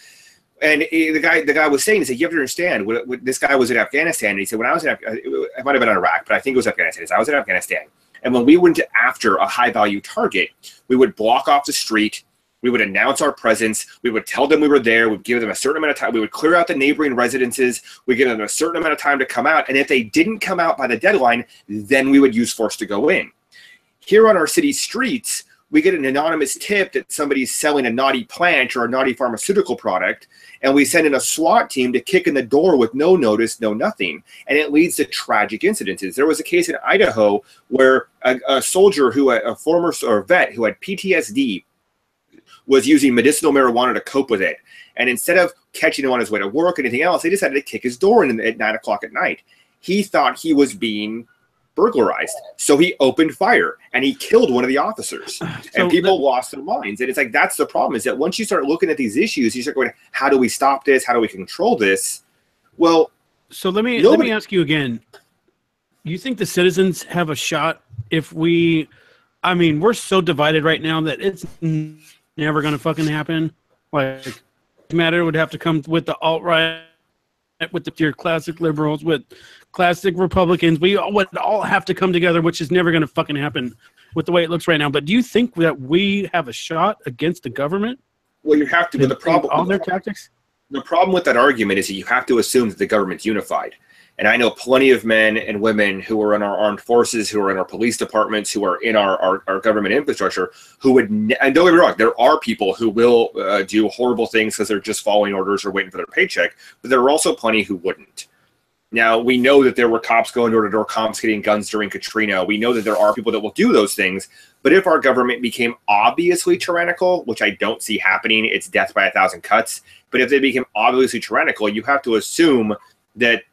And the guy was saying, he said, you have to understand, this guy was in Afghanistan, and he said, when I was in it might have been in Iraq, but I think it was Afghanistan. I was in Afghanistan. And when we went after a high-value target, we would block off the street. We would announce our presence. We would tell them we were there. We'd give them a certain amount of time. We would clear out the neighboring residences. We'd give them a certain amount of time to come out. And if they didn't come out by the deadline, then we would use force to go in. Here on our city streets, we get an anonymous tip that somebody's selling a naughty plant or a naughty pharmaceutical product, and we send in a SWAT team to kick in the door with no notice, no nothing, and it leads to tragic incidences. There was a case in Idaho where a soldier a former vet who had PTSD was using medicinal marijuana to cope with it, and instead of catching him on his way to work or anything else, they decided to kick his door in at 9 o'clock at night. He thought he was being burglarized, so he opened fire and he killed one of the officers, and people lost their minds. And it's like, that's the problem, is that once you start looking at these issues, you start going, how do we stop this, how do we control this? Well, so let me ask you again, you think the citizens have a shot if we're so divided right now that it's never going to fucking happen? Like, matter would have to come with the alt-right, with your classic liberals, with classic Republicans. We would all have to come together, which is never going to fucking happen with the way it looks right now. But do you think that we have a shot against the government? Well, you have to. But the problem, all their tactics. The problem with that argument is that you have to assume that the government's unified. And I know plenty of men and women who are in our armed forces, who are in our police departments, who are in our government infrastructure, who would, and don't get me wrong, there are people who will do horrible things because they're just following orders or waiting for their paycheck, but there are also plenty who wouldn't. Now, we know that there were cops going door-to-door confiscating guns during Katrina. We know that there are people that will do those things, but if our government became obviously tyrannical, which I don't see happening, it's death by 1,000 cuts, but if they became obviously tyrannical, you have to assume that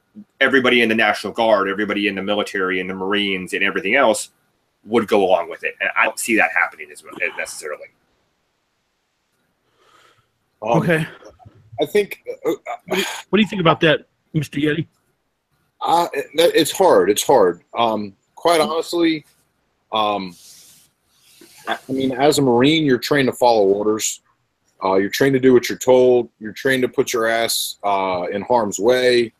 everybody in the National Guard, everybody in the military and the Marines and everything else would go along with it. And I don't see that happening as necessarily. Okay. I think... what do you think about that, Mr. Yeti? It's hard. It's hard. Quite honestly, as a Marine, you're trained to follow orders. You're trained to do what you're told. You're trained to put your ass in harm's way.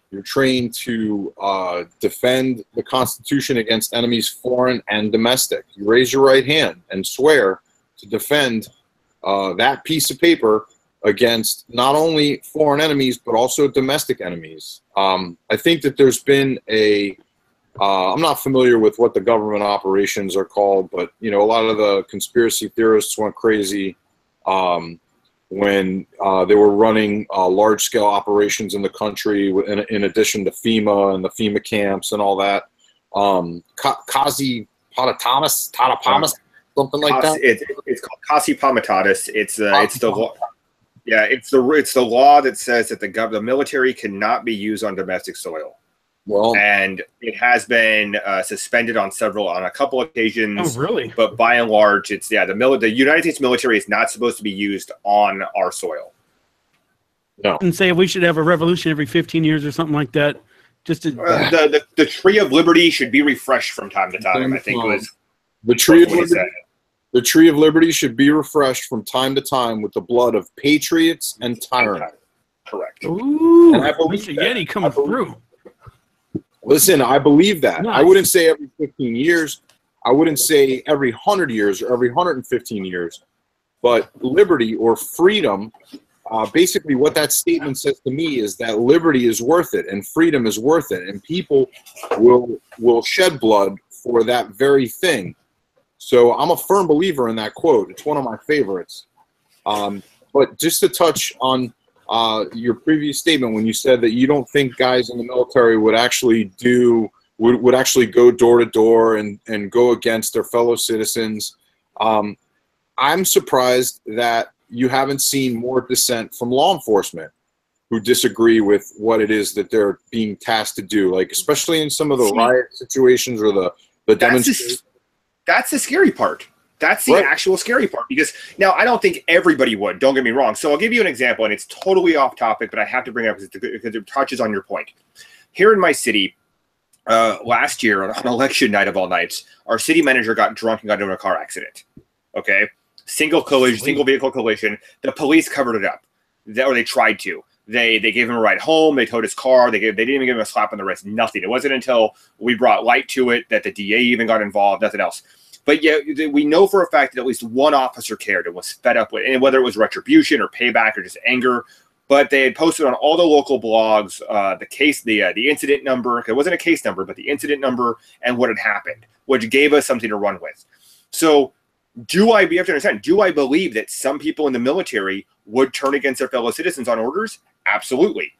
You're trained to defend the Constitution against enemies foreign and domestic. You raise your right hand and swear to defend that piece of paper against not only foreign enemies, but also domestic enemies. I think that there's been I'm not familiar with what the government operations are called, but, a lot of the conspiracy theorists went crazy when they were running large-scale operations in the country, in addition to FEMA and the FEMA camps and all that. Kasi Tatapamas, something like that. It's called Kasi Pomatatis. It's the law. Yeah, it's the law that says that the military cannot be used on domestic soil. Well, and it has been suspended on a couple occasions. Oh, really? But by and large, the United States military is not supposed to be used on our soil. No. And say we should have a revolution every 15 years or something like that. Just to the Tree of Liberty should be refreshed from time to time. I think it was the Tree of Liberty. The Tree of Liberty should be refreshed from time to time with the blood of patriots and tyrants. Correct. Ooh, And I believe Mr. that. Yeti coming through. Listen, I believe that. Nice. I wouldn't say every 15 years. I wouldn't say every 100 years or every 115 years. But liberty or freedom, basically what that statement says to me is that liberty is worth it and freedom is worth it. And people will shed blood for that very thing. So I'm a firm believer in that quote. It's one of my favorites. But just to touch on your previous statement when you said that you don't think guys in the military would actually would actually go door to door and go against their fellow citizens. I'm surprised that you haven't seen more dissent from law enforcement who disagree with what it is that they're being tasked to do, like especially in some of the riot situations or the demonstrations. That's the scary part. That's the actual scary part, because now I don't think everybody would. Don't get me wrong. So I'll give you an example, and it's totally off topic, but I have to bring it up because it touches on your point. Here in my city, last year on election night of all nights, our city manager got drunk and got into a car accident. Okay, single vehicle collision. The police covered it up, or they tried to. They gave him a ride home. They towed his car. They didn't even give him a slap on the wrist. Nothing. It wasn't until we brought light to it that the DA even got involved. Nothing else. But yeah, we know for a fact that at least one officer cared and was fed up with, and whether it was retribution or payback or just anger. But they had posted on all the local blogs the incident number. It wasn't a case number, but the incident number and what had happened, which gave us something to run with. So you have to understand, do I believe that some people in the military would turn against their fellow citizens on orders? Absolutely.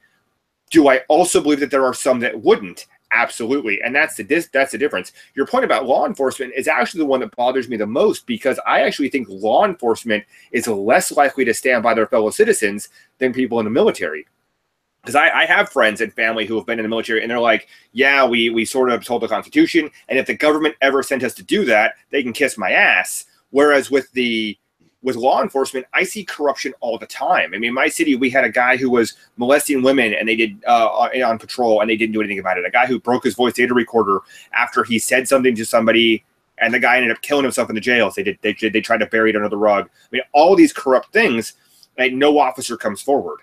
Do I also believe that there are some that wouldn't? Absolutely. And that's the difference. Your point about law enforcement is actually the one that bothers me the most, because I actually think law enforcement is less likely to stand by their fellow citizens than people in the military. Because I have friends and family who have been in the military, and they're like, yeah, we sort of uphold the Constitution, and if the government ever sent us to do that, they can kiss my ass. Whereas with law enforcement, I see corruption all the time. I mean, in my city, we had a guy who was molesting women, and they did on patrol, and they didn't do anything about it. A guy who broke his voice data recorder after he said something to somebody, and the guy ended up killing himself in the jail. So they tried to bury it under the rug. I mean, all these corrupt things, and no officer comes forward.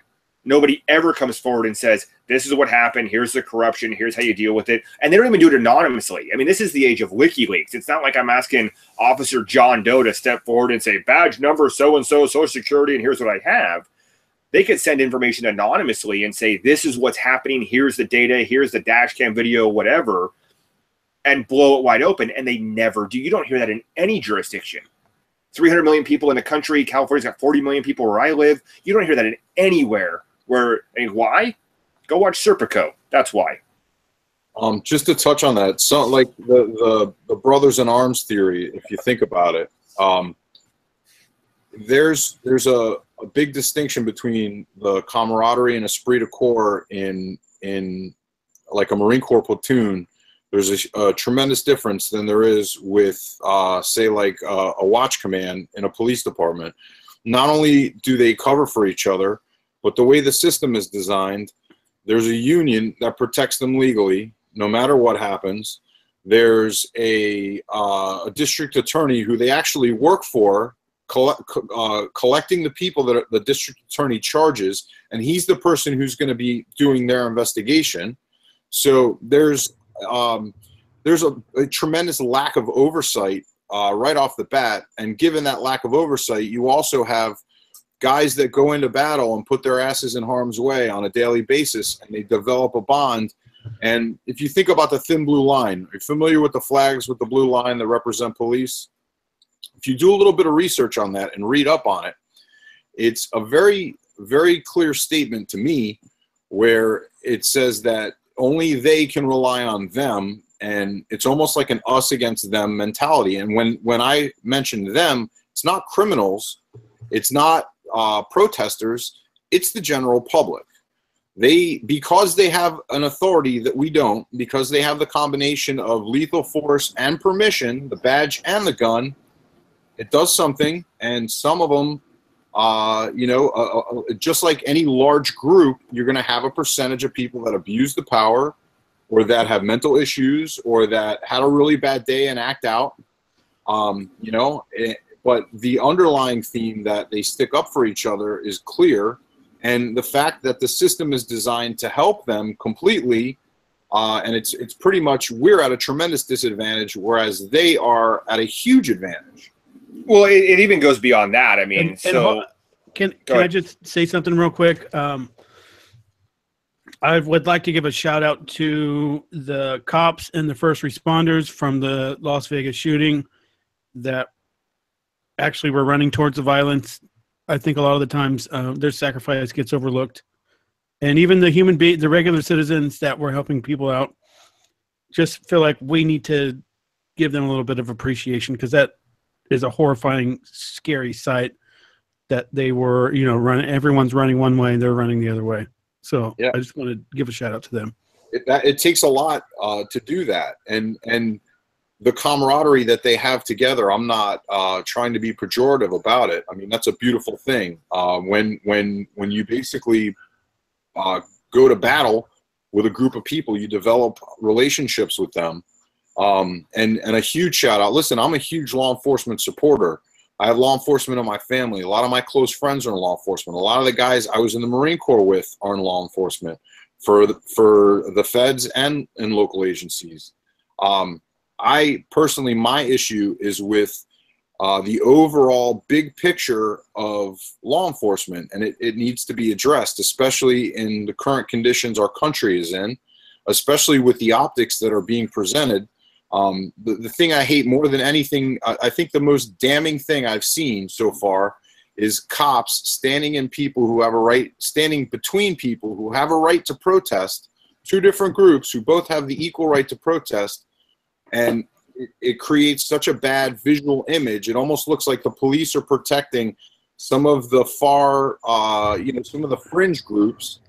Nobody ever comes forward and says, this is what happened, here's the corruption, here's how you deal with it. And they don't even do it anonymously. I mean, this is the age of WikiLeaks. It's not like I'm asking Officer John Doe to step forward and say, badge number so-and-so, Social Security, and here's what I have. They could send information anonymously and say, this is what's happening, here's the data, here's the dash cam video, whatever, and blow it wide open. And they never do. You don't hear that in any jurisdiction. 300 million people in the country. California's got 40 million people where I live. You don't hear that in anywhere. Why? Go watch Serpico. That's why. Just to touch on that, so like the brothers in arms theory, if you think about it, there's a big distinction between the camaraderie and esprit de corps in like a Marine Corps platoon. There's a tremendous difference than there is with say like a watch command in a police department. Not only do they cover for each other, but the way the system is designed, there's a union that protects them legally, no matter what happens. There's a district attorney who they actually work for, collecting the people that the district attorney charges, and he's the person who's going to be doing their investigation. So there's a tremendous lack of oversight right off the bat, and given that lack of oversight, you also have guys that go into battle and put their asses in harm's way on a daily basis, and they develop a bond. And if you think about the thin blue line, are you familiar with the flags with the blue line that represent police? If you do a little bit of research on that and read up on it, it's a very, very clear statement to me where it says that only they can rely on them, and it's almost like an us against them mentality. And when I mention them, it's not criminals, it's not protesters, it's the general public. Because they have an authority that we don't, because they have the combination of lethal force and permission, the badge and the gun, it does something. And some of them, just like any large group, you're going to have a percentage of people that abuse the power, or that have mental issues, or that had a really bad day and act out. But the underlying theme that they stick up for each other is clear. And the fact that the system is designed to help them completely, and it's pretty much we're at a tremendous disadvantage, whereas they are at a huge advantage. Well, it even goes beyond that. I mean, can I just say something real quick? I would like to give a shout out to the cops and the first responders from the Las Vegas shooting that actually were running towards the violence. I think a lot of the times their sacrifice gets overlooked. And even the the regular citizens that were helping people out, just feel like we need to give them a little bit of appreciation, because that is a horrifying, scary sight that they were, running. Everyone's running one way and they're running the other way. So yeah. I just want to give a shout out to them. It takes a lot to do that. And the camaraderie that they have together, I'm not trying to be pejorative about it. I mean, that's a beautiful thing. When you basically go to battle with a group of people, you develop relationships with them. And a huge shout out. Listen, I'm a huge law enforcement supporter. I have law enforcement in my family. A lot of my close friends are in law enforcement. A lot of the guys I was in the Marine Corps with are in law enforcement for the feds and in local agencies. I personally, my issue is with the overall big picture of law enforcement, and it needs to be addressed, especially in the current conditions our country is in, especially with the optics that are being presented. The thing I hate more than anything, I think the most damning thing I've seen so far is cops standing between people who have a right to protest, two different groups who both have the equal right to protest, and it creates such a bad visual image. It almost looks like the police are protecting some of the some of the fringe groups.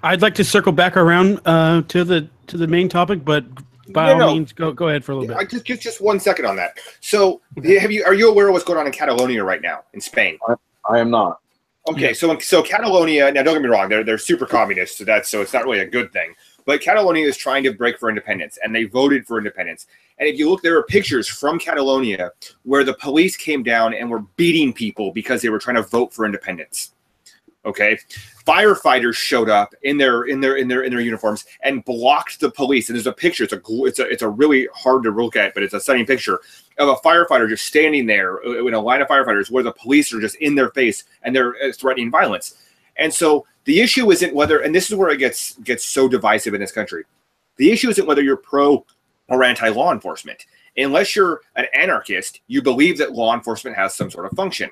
I'd like to circle back around to the main topic, but by all means, go ahead for a little bit. Just 1 second on that. So, are you aware of what's going on in Catalonia right now in Spain? I am not. Okay, so Catalonia. Now, don't get me wrong; they're super communist, so it's not really a good thing. But Catalonia is trying to break for independence, and they voted for independence. And if you look, there are pictures from Catalonia where the police came down and were beating people because they were trying to vote for independence. Okay, firefighters showed up in their uniforms and blocked the police. And there's a picture. It's a really hard to look at, but it's a stunning picture of a firefighter just standing there in a line of firefighters where the police are just in their face and they're threatening violence. And so the issue isn't whether, and this is where it gets so divisive in this country. The issue isn't whether you're pro or anti-law enforcement. Unless you're an anarchist, you believe that law enforcement has some sort of function.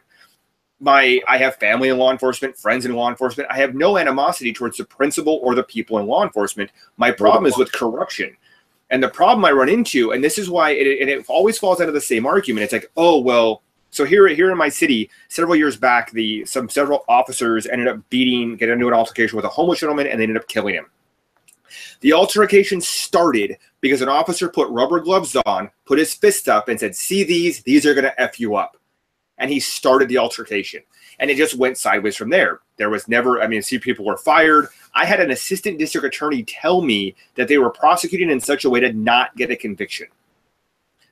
I have family in law enforcement, friends in law enforcement. I have no animosity towards the principle or the people in law enforcement. My problem is with corruption. And the problem I run into, and this is why it always falls out of the same argument. It's like, oh, well, so here in my city, several years back, several officers ended up getting into an altercation with a homeless gentleman, and they ended up killing him. The altercation started because an officer put rubber gloves on, put his fist up, and said, "See these are going to F you up." And he started the altercation. And it just went sideways from there. There was never, people were fired. I had an assistant district attorney tell me that they were prosecuting in such a way to not get a conviction.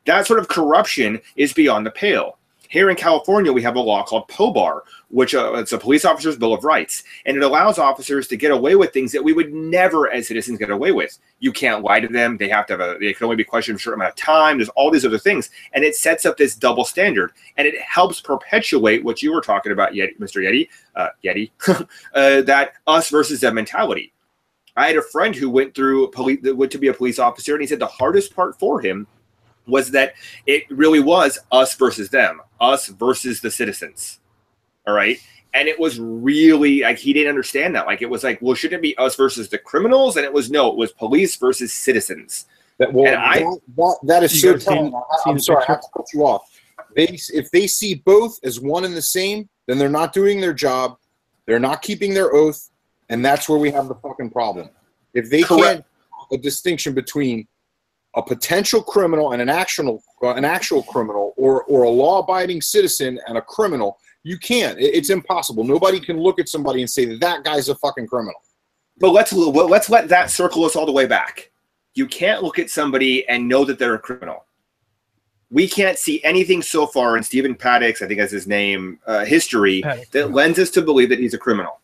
That sort of corruption is beyond the pale. Here in California, we have a law called POBAR, which it's a police officer's bill of rights. And it allows officers to get away with things that we would never as citizens get away with. You can't lie to them. They have to they can only be questioned for a certain amount of time. There's all these other things. And it sets up this double standard. And it helps perpetuate what you were talking about, Mr. Yeti, that us versus them mentality. I had a friend who went to be a police officer, and he said the hardest part for him was that it really was us versus them, us versus the citizens. All right. And it was really like, he didn't understand that. Like, it was like, well, shouldn't it be us versus the criminals? And it was police versus citizens. That is so telling. I'm sorry, I have to cut you off. If they see both as one and the same, then they're not doing their job. They're not keeping their oath. And that's where we have the fucking problem. If they can't a distinction between a potential criminal and an actual criminal, or a law-abiding citizen and a criminal, you can't. It's impossible. Nobody can look at somebody and say that guy's a fucking criminal. But let's let that circle us all the way back. You can't look at somebody and know that they're a criminal. we can't see anything so far in Stephen Paddock's, I think that's his name, history that lends us to believe that he's a criminal.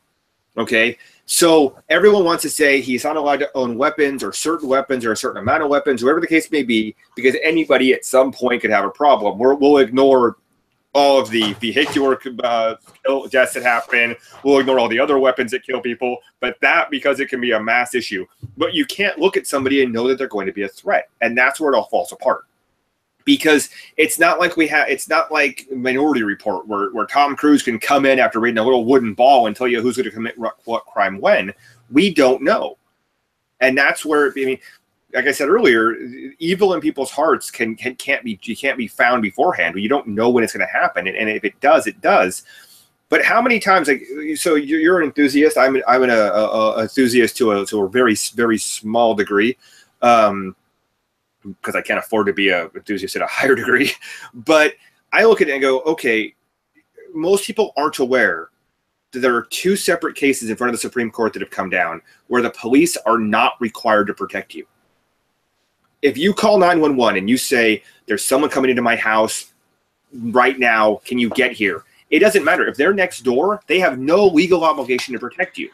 Okay, so everyone wants to say he's not allowed to own weapons or a certain amount of weapons, whatever the case may be, because anybody at some point could have a problem. We'll ignore all of the vehicular deaths that happen. We'll ignore all the other weapons that kill people, but that because it can be a mass issue. But you can't look at somebody and know that they're going to be a threat, and that's where it all falls apart. Because it's not like Minority Report where Tom Cruise can come in after reading a little wooden ball and tell you who's going to commit what crime when. We don't know. And that's where, I mean, like I said earlier, evil in people's hearts can't be found beforehand. You don't know when it's going to happen. And if it does, it does. But how many times, like, so you're an enthusiast. I'm an enthusiast to a very, very small degree. Because I can't afford to be an enthusiast at a higher degree. But I look at it and go, okay, most people aren't aware that there are two separate cases in front of the Supreme Court that have come down where the police are not required to protect you. If you call 911 and you say, there's someone coming into my house right now, can you get here? It doesn't matter. If they're next door, they have no legal obligation to protect you.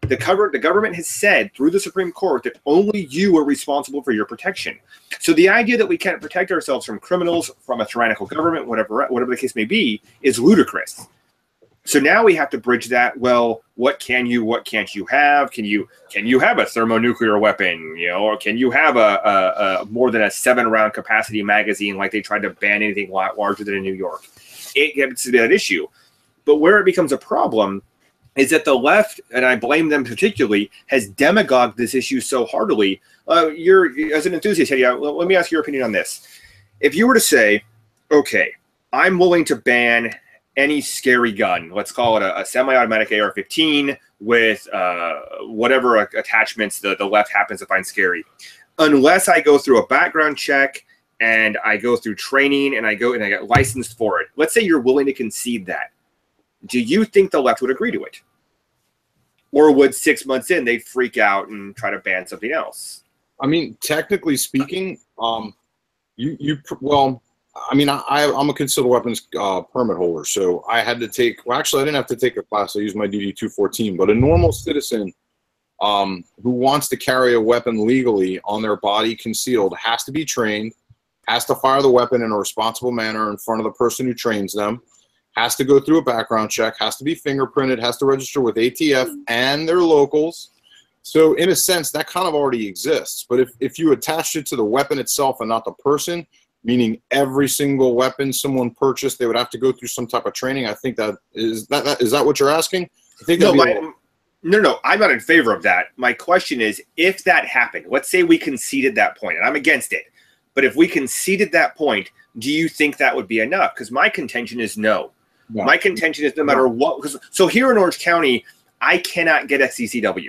The government has said through the Supreme Court that only you are responsible for your protection. So the idea that we can't protect ourselves from criminals, from a tyrannical government, whatever the case may be, is ludicrous. So now we have to bridge that. Well, what can't you have? Can you have a thermonuclear weapon? Or can you have a more than a 7-round capacity magazine like they tried to ban anything larger than in New York? It gets to be an issue. But where it becomes a problem is that the left, and I blame them particularly, has demagogued this issue so heartily. You're, as an enthusiast, let me ask your opinion on this. If you were to say, okay, I'm willing to ban any scary gun, let's call it a semi-automatic AR-15 with whatever attachments the left happens to find scary, unless I go through a background check and I go through training and I get licensed for it. Let's say you're willing to concede that. Do you think the left would agree to it? Or would 6 months in, they'd freak out and try to ban something else? I mean, technically speaking, I'm a concealed weapons permit holder, so I had to take, I didn't have to take a class. I used my DD 214, but a normal citizen who wants to carry a weapon legally on their body concealed has to be trained, has to fire the weapon in a responsible manner in front of the person who trains them, has to go through a background check, has to be fingerprinted, has to register with ATF and their locals. So in a sense, that kind of already exists. But if you attached it to the weapon itself and not the person, meaning every single weapon someone purchased, they would have to go through some type of training. I think is that what you're asking? I think no, I'm not in favor of that. My question is, if that happened, let's say we conceded that point, and I'm against it, but if we conceded that point, do you think that would be enough? Because my contention is no. No. My contention is no matter what. So here in Orange County, I cannot get a CCW.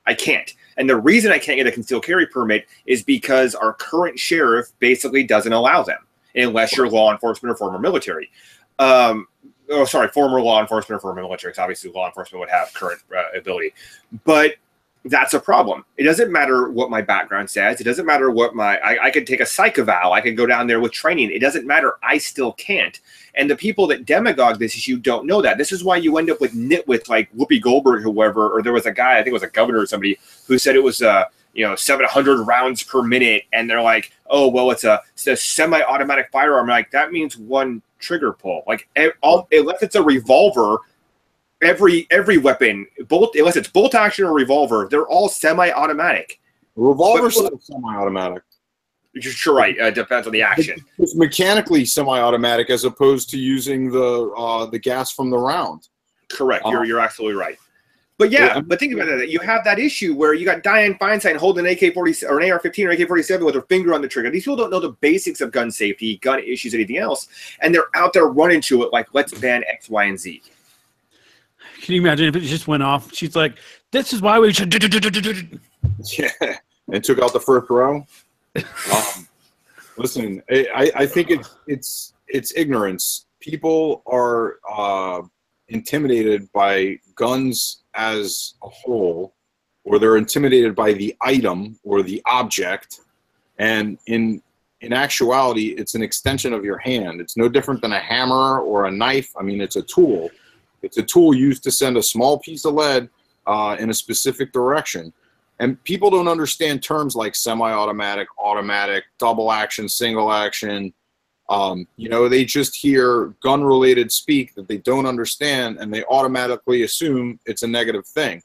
I can't. And the reason I can't get a concealed carry permit is because our current sheriff basically doesn't allow them unless you're law enforcement or former military. Former law enforcement or former military. It's obviously law enforcement would have current ability. But that's a problem. It doesn't matter what my background says. It doesn't matter what I could take a psych eval. I could go down there with training. It doesn't matter. I still can't. And the people that demagogue this issue don't know that. This is why you end up with nitwits like Whoopi Goldberg, whoever, or there was a guy, I think it was a governor or somebody, who said it was 700 rounds per minute. And they're like, oh, well, it's a semi-automatic firearm. Like, that means one trigger pull. Like, unless it's a revolver, every weapon, unless it's bolt action or revolver, they're all semi-automatic. Revolver's semi-automatic. You're right. Depends on the action. It's mechanically semi-automatic as opposed to using the gas from the round. Correct. You're absolutely right. But but think about that. You have that issue where you got Dianne Feinstein holding an AK-47 or an AR-15 or AK-47 with her finger on the trigger. These people don't know the basics of gun safety, gun issues, anything else, and they're out there running to it like, let's ban X, Y, and Z. Can you imagine if it just went off? She's like, "This is why we should." Yeah, and took out the first row. Listen, I think it's ignorance. People are intimidated by guns as a whole, or they're intimidated by the item or the object. And in in actuality, it's an extension of your hand. It's no different than a hammer or a knife. I mean, it's a tool. It's a tool used to send a small piece of lead in a specific direction. And people don't understand terms like semi-automatic, automatic, double action, single action. You know, they just hear gun-related speak that they don't understand, and they automatically assume it's a negative thing.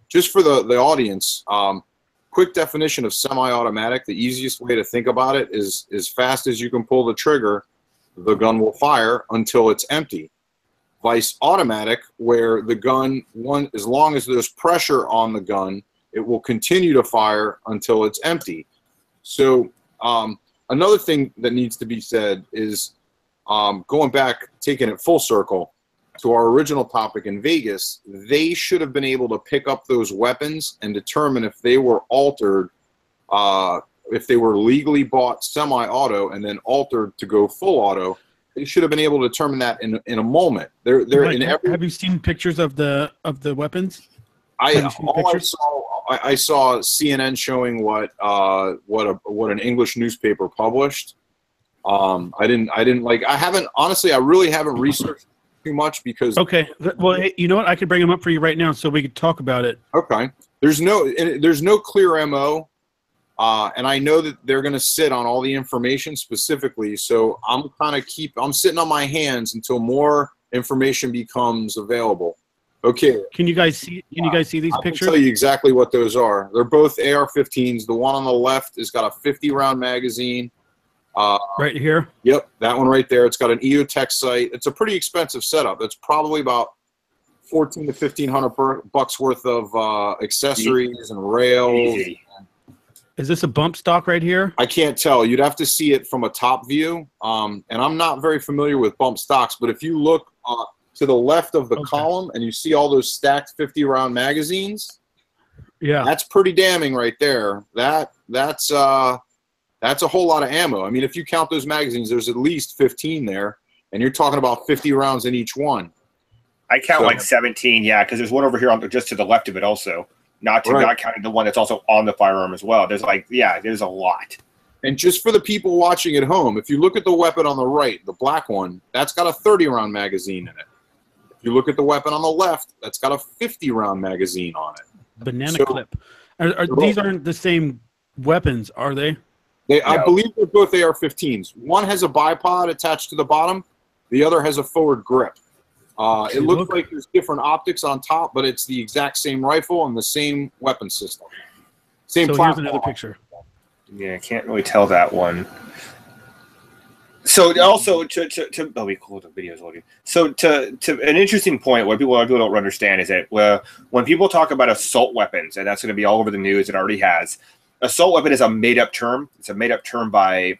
Just for the audience, quick definition of semi-automatic, the easiest way to think about it is as fast as you can pull the trigger, the gun will fire until it's empty. Vice automatic, where the gun, as long as there's pressure on the gun, it will continue to fire until it's empty. So another thing that needs to be said is going back, taking it full circle to our original topic in Vegas, they should have been able to pick up those weapons and determine if they were altered, if they were legally bought semi-auto and then altered to go full auto. They should have been able to determine that in a moment. They're in every. Have you seen pictures of the weapons? I saw CNN showing what an English newspaper published. I really haven't researched too much because. Okay, well, hey, you know what? I could bring them up for you right now so we could talk about it. Okay, there's no clear MO, and I know that they're going to sit on all the information specifically. So I'm sitting on my hands until more information becomes available. Okay. Can you guys see? You guys see these pictures? I'll tell you exactly what those are. They're both AR-15s. The one on the left has got a 50-round magazine. Right here. Yep, that one right there. It's got an EOTech sight. It's a pretty expensive setup. It's probably about $1,400 to $1,500 worth of accessories and rails. Is this a bump stock right here? I can't tell. You'd have to see it from a top view. And I'm not very familiar with bump stocks, but if you look to the left of the column and you see all those stacked 50-round magazines, yeah, that's pretty damning right there. That's a whole lot of ammo. I mean, if you count those magazines, there's at least 15 there, and you're talking about 50 rounds in each one. I count like 17, yeah, because there's one over here just to the left of it also. Not counting the one that's also on the firearm as well. There's there's a lot. And just for the people watching at home, if you look at the weapon on the right, the black one, that's got a 30-round magazine in it. If you look at the weapon on the left, that's got a 50-round magazine on it. Banana clip. These aren't the same weapons, are they? I believe they're both AR-15s. One has a bipod attached to the bottom. The other has a forward grip. It looks like there's different optics on top, but it's the exact same rifle and the same weapon system. Same platform. Here's another picture. Yeah, I can't really tell that one. So also be cool. The video's loading. So to an interesting point, what people don't understand is that when people talk about assault weapons, and that's going to be all over the news, it already has. Assault weapon is a made-up term. It's a made-up term by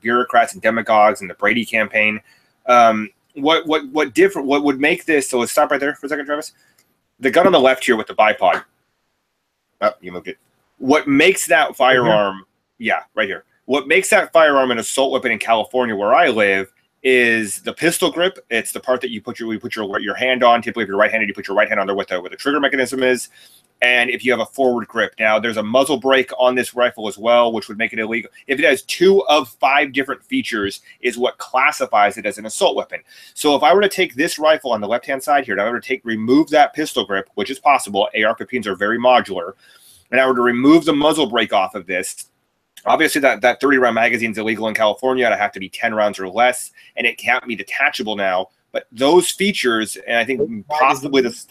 bureaucrats and demagogues in the Brady campaign. What would make this? So let's stop right there for a second, Travis. The gun on the left here with the bipod. Oh, you moved it. What makes that firearm? Yeah, right here. What makes that firearm an assault weapon in California, where I live, is the pistol grip. It's the part that you put your hand on. Typically, if you're right-handed, you put your right hand on there where the trigger mechanism is. And if you have a forward grip. Now, there's a muzzle brake on this rifle as well, which would make it illegal. If it has 2 of 5 different features is what classifies it as an assault weapon. So if I were to take this rifle on the left-hand side here, and I were to remove that pistol grip, which is possible, AR-15s are very modular, and I were to remove the muzzle brake off of this, obviously that 30-round magazine is illegal in California. It'd have to be 10 rounds or less, and it can't be detachable now. But those features, and I think possibly the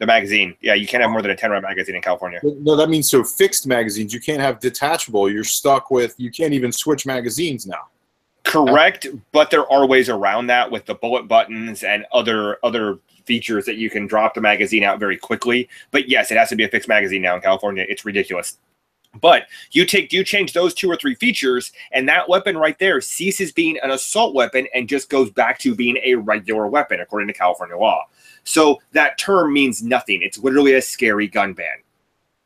magazine. Yeah, you can't have more than a 10-round magazine in California. No, that means fixed magazines. You can't have detachable. You're stuck with, you can't even switch magazines now. Correct, but there are ways around that with the bullet buttons and other features that you can drop the magazine out very quickly. But yes, it has to be a fixed magazine now in California. It's ridiculous. But you change those 2 or 3 features, and that weapon right there ceases being an assault weapon and just goes back to being a regular weapon, according to California law. So that term means nothing. It's literally a scary gun ban.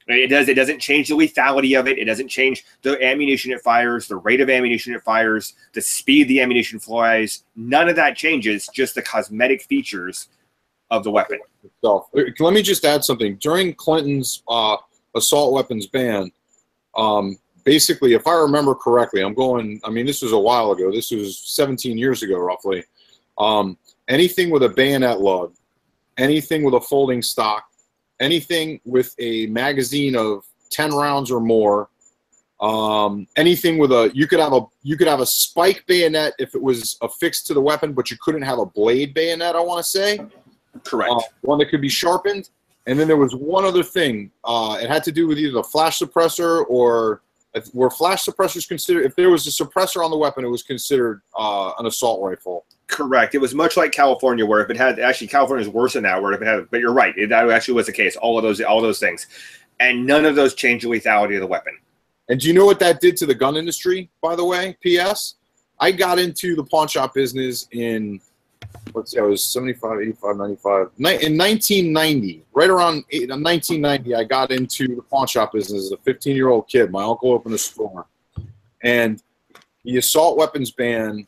It doesn't change the lethality of it. It doesn't change the ammunition it fires, the rate of ammunition it fires, the speed the ammunition flies. None of that changes, just the cosmetic features of the weapon. Let me just add something. During Clinton's assault weapons ban, basically, if I remember correctly, this was a while ago. This was 17 years ago, roughly. Anything with a bayonet lug, anything with a folding stock, anything with a magazine of 10 rounds or more, anything with you could have a spike bayonet if it was affixed to the weapon, but you couldn't have a blade bayonet, I want to say. Correct. One that could be sharpened. And then there was one other thing. It had to do with either the flash suppressor or were flash suppressors considered, if there was a suppressor on the weapon, it was considered an assault rifle. Correct. It was much like California, where if it had, actually California is worse than that, where if it had, but you're right, that actually was the case. All of those things, and none of those changed the lethality of the weapon. And do you know what that did to the gun industry, by the way? P.S. I got into the pawn shop business in, let's see, I was 75, 85, 95. In 1990, right around 1990, I got into the pawn shop business as a 15-year-old kid. My uncle opened a store. And the assault weapons ban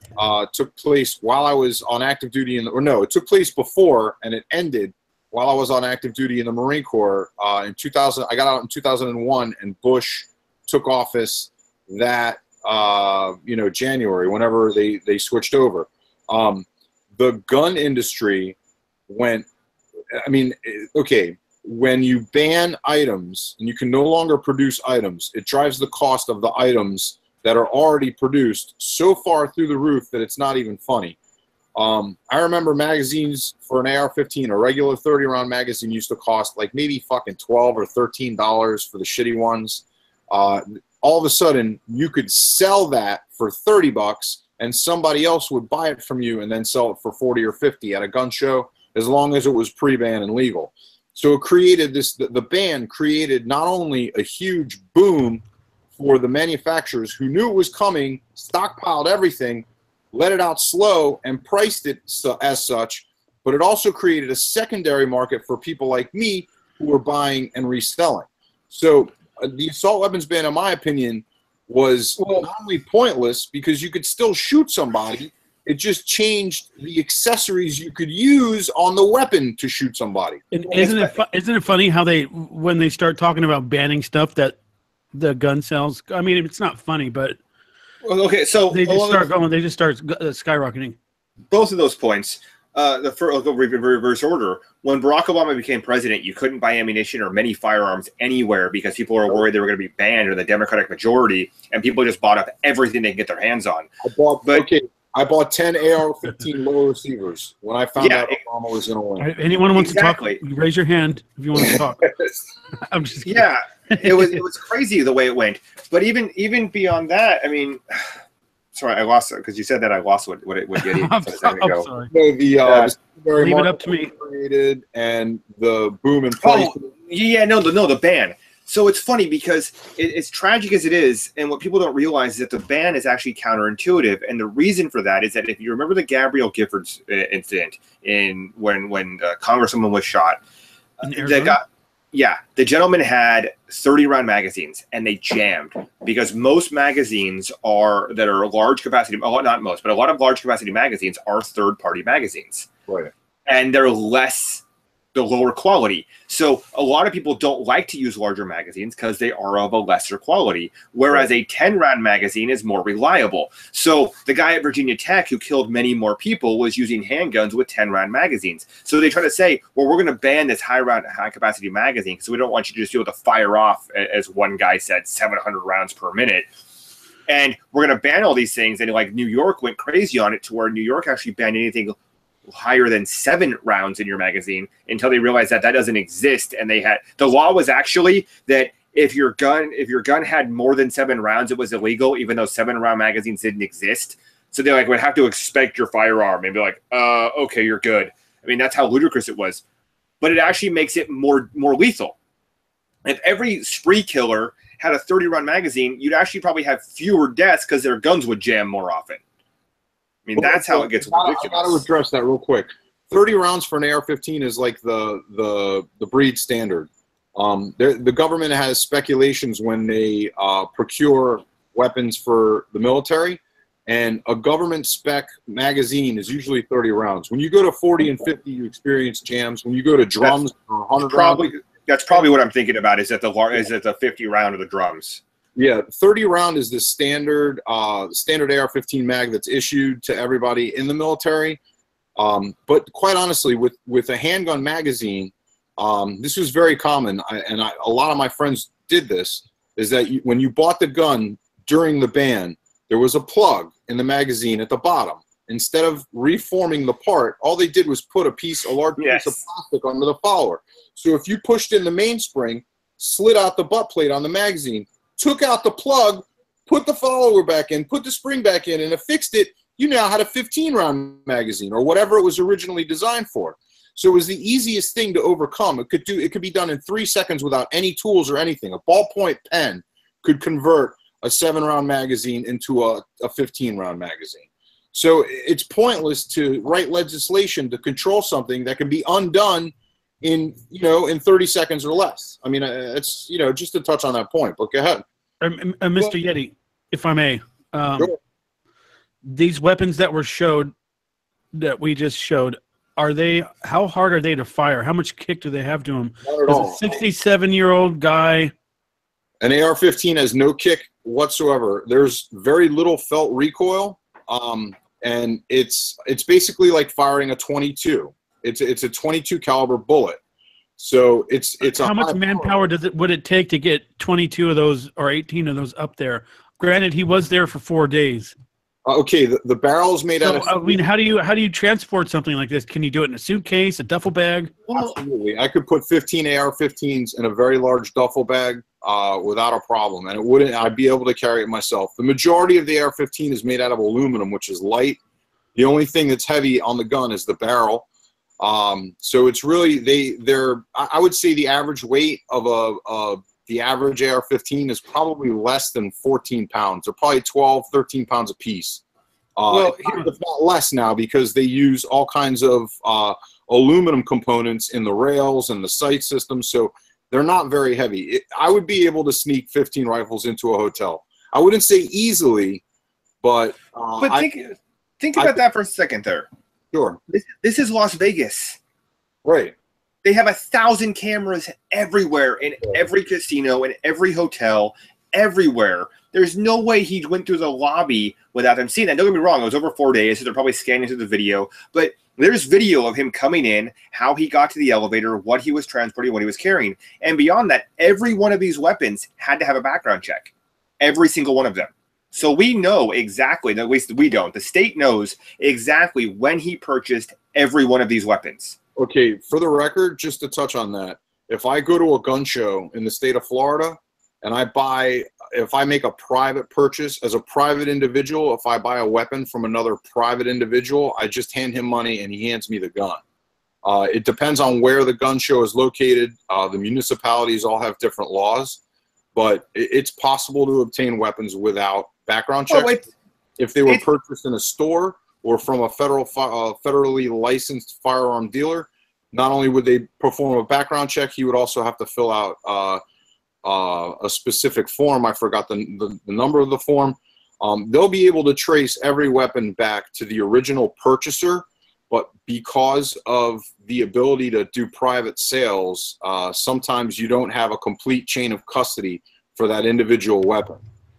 took place while I was on active duty it took place before, and it ended while I was on active duty in the Marine Corps. In 2000, I got out in 2001, and Bush took office that January, whenever they switched over. The gun industry went, when you ban items and you can no longer produce items, it drives the cost of the items that are already produced so far through the roof that it's not even funny. I remember magazines for an AR-15, a regular 30-round magazine used to cost like maybe fucking $12 or $13 for the shitty ones. All of a sudden, you could sell that for $30, and somebody else would buy it from you and then sell it for 40 or 50 at a gun show, as long as it was pre-ban and legal. So it created this, the ban created not only a huge boom for the manufacturers who knew it was coming, stockpiled everything, let it out slow, and priced it as such, but it also created a secondary market for people like me who were buying and reselling. So the assault weapons ban, in my opinion, was not only pointless because you could still shoot somebody, it just changed the accessories you could use on the weapon to shoot somebody. And isn't it funny how when they start talking about banning stuff that the gun sells? I mean, it's not funny, but so they just start going. They just start skyrocketing. Both of those points. The first, reverse order. When Barack Obama became president, you couldn't buy ammunition or many firearms anywhere because people were worried they were going to be banned or the Democratic majority, and people just bought up everything they could get their hands on. I bought 10 AR-15 low receivers when I found out Obama was going to win. Anyone wants to talk? Raise your hand if you want to talk. I'm just kidding. Yeah, it was crazy the way it went. But even beyond that, I mean. Sorry, I lost it because you said that I lost what Gideon said a second ago. Sorry. No, leave it up to me. Created and the boom in price. The ban. So it's funny because it's tragic as it is, and what people don't realize is that the ban is actually counterintuitive, and the reason for that is that if you remember the Gabrielle Giffords incident when the Congresswoman was shot, the gentleman had 30-round magazines, and they jammed because most magazines that are large capacity, not most, but a lot of large capacity magazines are third-party magazines. Right. And they're the lower quality. So a lot of people don't like to use larger magazines because they are of a lesser quality, whereas a 10-round magazine is more reliable. So the guy at Virginia Tech who killed many more people was using handguns with 10-round magazines. So they try to say, well, we're going to ban this high-capacity magazine because we don't want you to just be able to fire off, as one guy said, 700 rounds per minute. And we're going to ban all these things. And like New York went crazy on it to where New York actually banned anything higher than 7 rounds in your magazine until they realized that doesn't exist. And the law was actually that if your gun had more than 7 rounds, it was illegal, even though 7-round magazines didn't exist. So they would have to inspect your firearm and be like, okay, you're good. I mean, that's how ludicrous it was. But it actually makes it more lethal. If every spree killer had a 30-round magazine, you'd actually probably have fewer deaths because their guns would jam more often. I mean, that's how it gets ridiculous. I got to address that real quick. 30 rounds for an AR-15 is like the breed standard. The government has speculations when they procure weapons for the military, and a government spec magazine is usually 30 rounds. When you go to 40 and 50, you experience jams. When you go to drums, 100 rounds. That's probably what I'm thinking about. Is that the 50 round of the drums? Yeah, 30 round is the standard AR-15 mag that's issued to everybody in the military. But quite honestly, with a handgun magazine, this was very common, a lot of my friends did this, is that when you bought the gun during the ban, there was a plug in the magazine at the bottom. Instead of reforming the part, all they did was put a large piece of plastic under the follower. So if you pushed in the mainspring, slid out the butt plate on the magazine, took out the plug, put the follower back in, put the spring back in, and affixed it, you now had a 15-round magazine or whatever it was originally designed for. So it was the easiest thing to overcome. It could be done in 3 seconds without any tools or anything. A ballpoint pen could convert a 7-round magazine into a 15-round magazine. So it's pointless to write legislation to control something that can be undone in 30 seconds or less. I mean, it's just to touch on that point. But go ahead, Mr. Yeti, if I may. Sure. These weapons that we just showed, how hard are they to fire? How much kick do they have to them? Not at all. A 67-year-old guy. An AR-15 has no kick whatsoever. There's very little felt recoil, and it's basically like firing a .22. It's a .22 caliber bullet. So it's how much manpower would it take to get 22 of those or 18 of those up there? Granted, he was there for 4 days. Okay, the barrel's made out of. I mean, how do you transport something like this? Can you do it in a suitcase, a duffel bag? Absolutely, I could put 15 AR-15s in a very large duffel bag without a problem, and I'd be able to carry it myself. The majority of the AR-15 is made out of aluminum, which is light. The only thing that's heavy on the gun is the barrel. So it's really I would say the average weight of the average AR-15 is probably less than 14 pounds. They're probably 12, 13 pounds a piece. It's not less now because they use all kinds of aluminum components in the rails and the sight system, so they're not very heavy. I would be able to sneak 15 rifles into a hotel. I wouldn't say easily, but think about that for a second there. Sure. This is Las Vegas. Right. They have 1,000 cameras everywhere, in every casino, in every hotel, everywhere. There's no way he went through the lobby without them seeing that. Don't get me wrong, it was over 4 days, so they're probably scanning through the video. But there's video of him coming in, how he got to the elevator, what he was transporting, what he was carrying. And beyond that, every one of these weapons had to have a background check. Every single one of them. So we know exactly, at least we don't, the state knows exactly when he purchased every one of these weapons. Okay, for the record, just to touch on that, if I go to a gun show in the state of Florida and if I make a private purchase as a private individual, if I buy a weapon from another private individual, I just hand him money and he hands me the gun. It depends on where the gun show is located. The municipalities all have different laws, but it's possible to obtain weapons without background checks. If they were purchased in a store or from a federally licensed firearm dealer, not only would they perform a background check, he would also have to fill out a specific form. I forgot the number of the form. They'll be able to trace every weapon back to the original purchaser, but because of the ability to do private sales, sometimes you don't have a complete chain of custody for that individual weapon.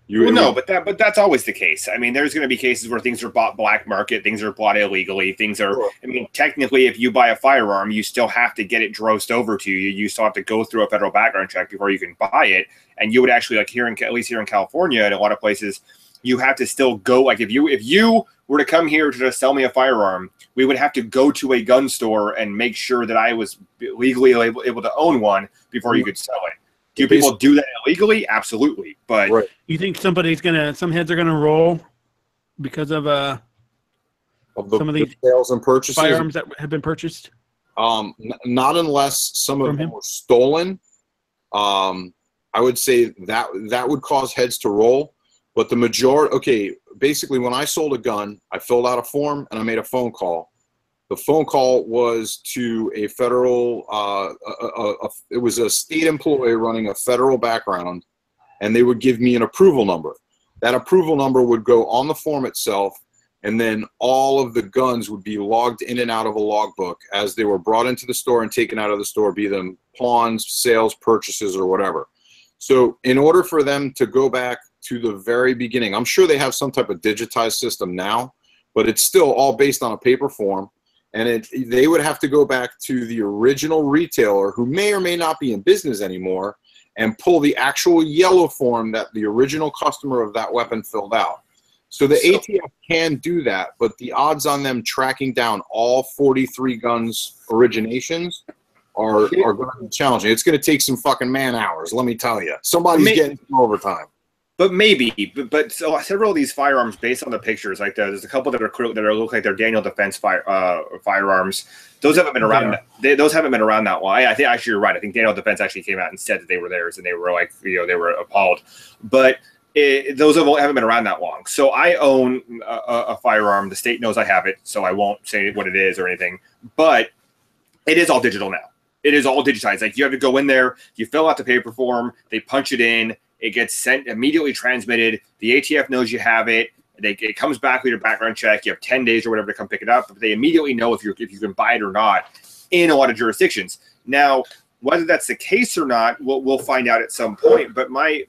But that's always the case. I mean, there's going to be cases where things are bought black market, things are bought illegally, Sure. I mean, technically, if you buy a firearm, you still have to get it drossed over to you. You still have to go through a federal background check before you can buy it. And you would actually, like at least here in California, in a lot of places, you have to still go. Like if you were to come here to just sell me a firearm, we would have to go to a gun store and make sure that I was legally able to own one before you could sell it. Do people do that illegally? Absolutely. But right. You think some heads are gonna roll because of some of these sales and purchases firearms that have been purchased? Not unless some of them were stolen. I would say that would cause heads to roll. But the majority, basically when I sold a gun, I filled out a form and I made a phone call. The phone call was to a federal, it was a state employee running a federal background, and they would give me an approval number. That approval number would go on the form itself, and then all of the guns would be logged in and out of a logbook as they were brought into the store and taken out of the store, be them pawns, sales, purchases, or whatever. So in order for them to go back to the very beginning, I'm sure they have some type of digitized system now, but it's still all based on a paper form. And they would have to go back to the original retailer, who may or may not be in business anymore, and pull the actual yellow form that the original customer of that weapon filled out. So the ATF can do that, but the odds on them tracking down all 43 guns originations are going to be challenging. It's going to take some fucking man hours, let me tell you. Somebody's getting some overtime. But maybe, but so several of these firearms, based on the pictures, like there's a couple that look like they're Daniel Defense firearms. Those haven't been around. Those haven't been around that long. I think actually you're right. I think Daniel Defense actually came out and said that they were theirs, and they were like, they were appalled. But those haven't been around that long. So I own a firearm. The state knows I have it, so I won't say what it is or anything. But it is all digital now. It is all digitized. Like you have to go in there, you fill out the paper form, they punch it in. It gets sent, immediately transmitted. The ATF knows you have it. It comes back with your background check. You have 10 days or whatever to come pick it up. But they immediately know if you can buy it or not in a lot of jurisdictions. Now, whether that's the case or not, we'll find out at some point. But my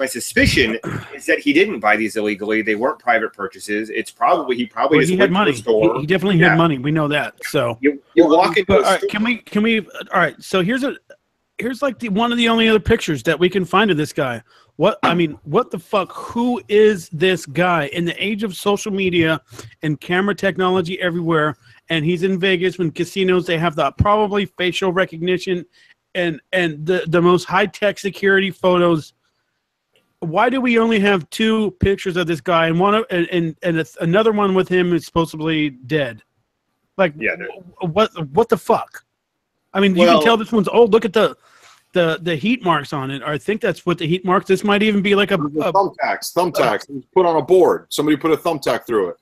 suspicion is that he didn't buy these illegally. They weren't private purchases. It's probably he just had went money. to the store. He definitely had money. We know that. So you walk into all right, can we? All right. So here's like one of the only other pictures that we can find of this guy. What the fuck? Who is this guy in the age of social media and camera technology everywhere? And he's in Vegas when casinos, they have the probably facial recognition and the most high-tech security photos. Why do we only have 2 pictures of this guy and another one with him is supposedly dead? Like, what the fuck? I mean, you can tell this one's old. Look at the heat marks on it. I think that's what the heat marks. This might even be like a thumbtacks. Put on a board. Somebody put a thumbtack through it.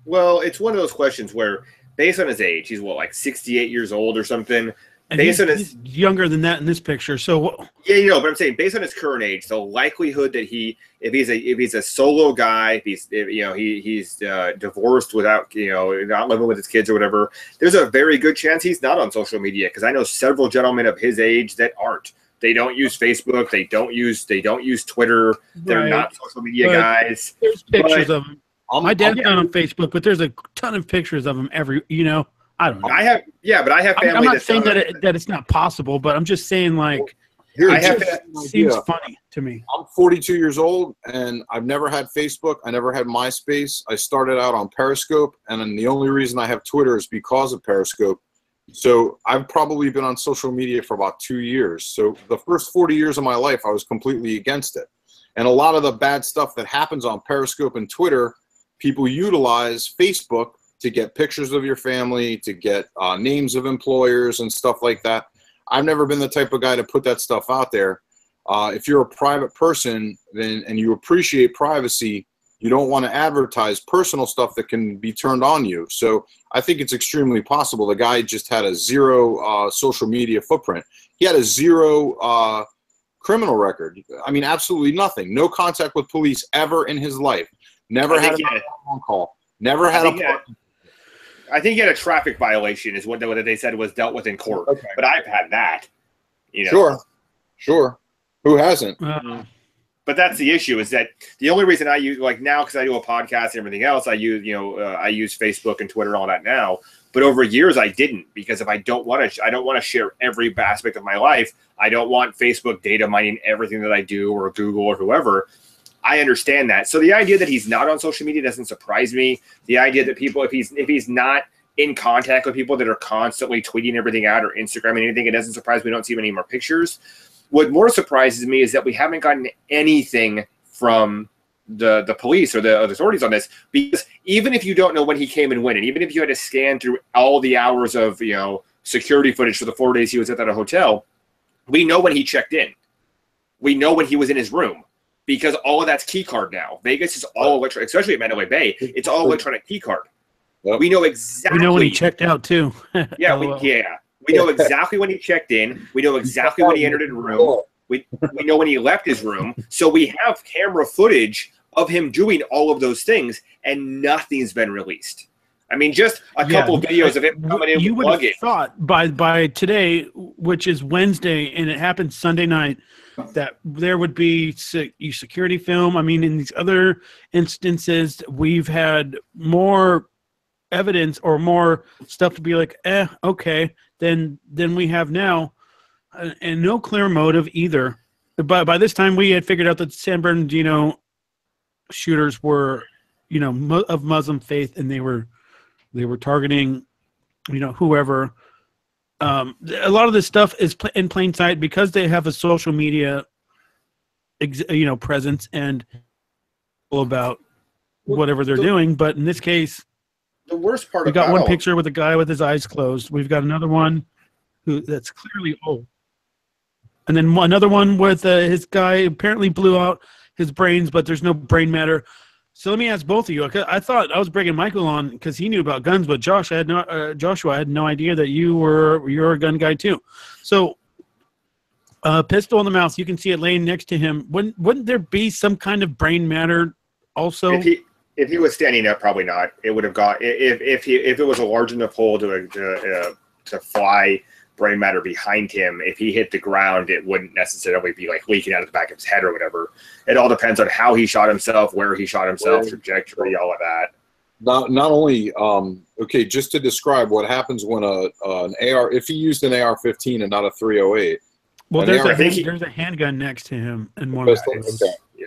Well, it's one of those questions where, based on his age, he's like 68 years old or something. And he's younger than that in this picture. So yeah, but I'm saying based on his current age, the likelihood that if he's a solo guy, he's divorced without not living with his kids or whatever, there's a very good chance he's not on social media, because I know several gentlemen of his age that aren't. They don't use Facebook. They don't use Twitter. They're not social media guys. There's pictures of him. My dad's not on Facebook, but there's a ton of pictures of him I don't know. I have family. I'm not saying that it's not possible, but I'm just saying it seems funny to me. I'm 42 years old, and I've never had Facebook. I never had MySpace. I started out on Periscope, and then the only reason I have Twitter is because of Periscope. So I've probably been on social media for about 2 years. So the first 40 years of my life, I was completely against it. And a lot of the bad stuff that happens on Periscope and Twitter, people utilize Facebook to get pictures of your family, to get names of employers and stuff like that. I've never been the type of guy to put that stuff out there. If you're a private person and you appreciate privacy, you don't want to advertise personal stuff that can be turned on you. So I think it's extremely possible. The guy just had a 0 social media footprint. He had a 0 criminal record. I mean, absolutely nothing. No contact with police ever in his life. Never had a phone call. Never had I think he had a traffic violation is what they said was dealt with in court. Okay. But I've had that. Sure. Who hasn't? But that's the issue, is that the only reason I use, like now, because I do a podcast and everything else, I use Facebook and Twitter and all that now. But over years I didn't, because if I don't want to share every aspect of my life. I don't want Facebook data mining everything that I do, or Google or whoever. I understand that. So the idea that he's not on social media doesn't surprise me. The idea that if he's not in contact with people that are constantly tweeting everything out or Instagramming anything, it doesn't surprise me. We don't see many more pictures. What more surprises me is that we haven't gotten anything from the police or the authorities on this, because even if you don't know when he came and went, and even if you had to scan through all the hours of security footage for the 4 days he was at that hotel, we know when he checked in. We know when he was in his room. Because all of that's key card now. Vegas is all electronic, especially at Mandalay Bay. It's all electronic key card. Yep. We know exactly. We know when he checked out too. We know exactly when he checked in. We know exactly when he entered a room. We know when he left his room. So we have camera footage of him doing all of those things, and nothing's been released. I mean, just a couple of videos of him coming in with luggage. You would have thought by today, which is Wednesday, and it happened Sunday night, that there would be security film. I mean, in these other instances, we've had more evidence or more stuff to be like, okay, than we have now, and no clear motive either. But by this time, we had figured out that the San Bernardino shooters were, of Muslim faith, and they were targeting, whoever. A lot of this stuff is in plain sight because they have a social media, presence and about whatever they're doing. But in this case, the worst part we got about one picture with a guy with his eyes closed. We've got another one that's clearly old. And then another one with his guy apparently blew out his brains, but there's no brain matter. So let me ask both of you. I thought I was bringing Michael on because he knew about guns, but Joshua I had no idea that you're a gun guy too. So, pistol in the mouth, you can see it laying next to him. Wouldn't there be some kind of brain matter also? If he was standing up, probably not. It would have got if it was a large enough hole to fly brain matter behind him. If he hit the ground, it wouldn't necessarily be like leaking out of the back of his head or whatever. It all depends on how he shot himself, where he shot himself, trajectory, all of that. Not only okay, just to describe what happens when an AR, if he used an AR-15 and not a 308. Well, there's a handgun next to him and one. Yeah,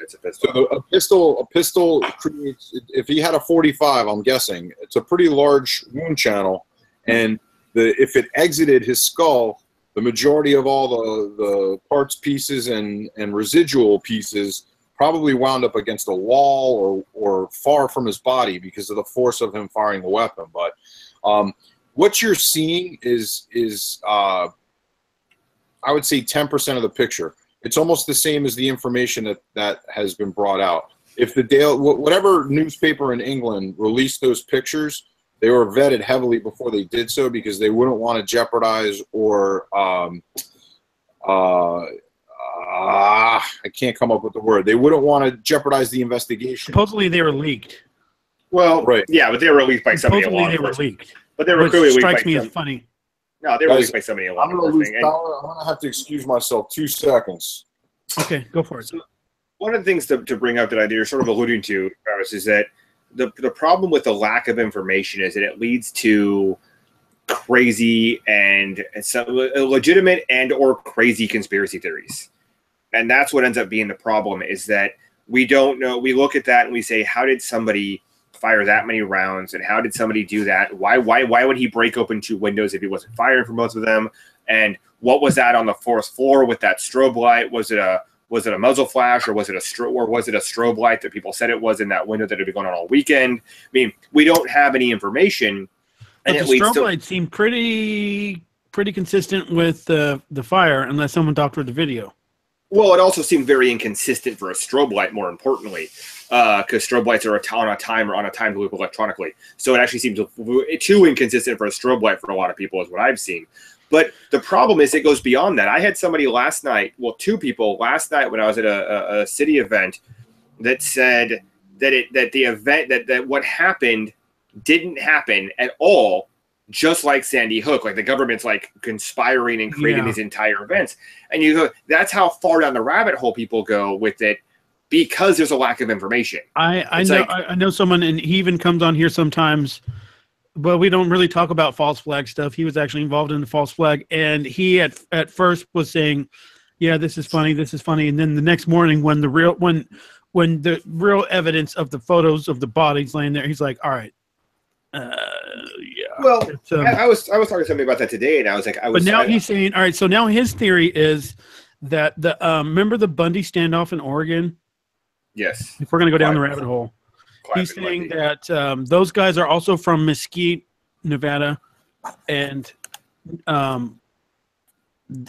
it's a pistol. So a pistol creates. If he had a 45, I'm guessing it's a pretty large wound channel, and if it exited his skull, the majority of all the parts, pieces, and residual pieces probably wound up against a wall or far from his body because of the force of him firing the weapon. But what you're seeing is I would say 10% of the picture. It's almost the same as the information that has been brought out. If whatever newspaper in England released those pictures, they were vetted heavily before they did so because they wouldn't want to jeopardize or I can't come up with the word. They wouldn't want to jeopardize the investigation. Supposedly they were leaked. Well, right. Yeah, but they were leaked by somebody. Supposedly they were leaked. But they were clearly leaked by strikes me as funny. No, they were leaked by somebody. I'm going to have to excuse myself 2 seconds. Okay, go for it. So one of the things to bring up that you're sort of alluding to, Travis, is that the problem with the lack of information is that it leads to crazy and legitimate and or crazy conspiracy theories. And that's what ends up being the problem, is that we don't know. We look at that and we say, how did somebody fire that many rounds, and how did somebody do that? Why would he break open 2 windows if he wasn't firing for most of them? And what was that on the 4th floor with that strobe light? Was it a muzzle flash, or was it a strobe light that people said it was in that window that had been going on all weekend? I mean, we don't have any information. But the strobe light seemed pretty consistent with the fire, unless someone doctored the video. Well, it also seemed very inconsistent for a strobe light, more importantly, because strobe lights are on a time loop electronically. So it actually seems too inconsistent for a strobe light for a lot of people, is what I've seen. But the problem is it goes beyond that. I had somebody last night, 2 people last night when I was at a city event, that said that what happened didn't happen at all, just like Sandy Hook. Like the government's like conspiring and creating these entire events. And you go, that's how far down the rabbit hole people go with it, because there's a lack of information. I know someone, and he even comes on here sometimes, but we don't really talk about false flag stuff. He was actually involved in the false flag, and he at first was saying, yeah, this is funny, and then the next morning when the real evidence of the photos of the bodies laying there, he's like, all right, yeah. Well, I was talking to somebody about that today, and I was like, but now he's saying, all right, so now his theory is that remember the Bundy standoff in Oregon? Yes. If we're going to go down the rabbit hole. He's saying that those guys are also from Mesquite, Nevada, and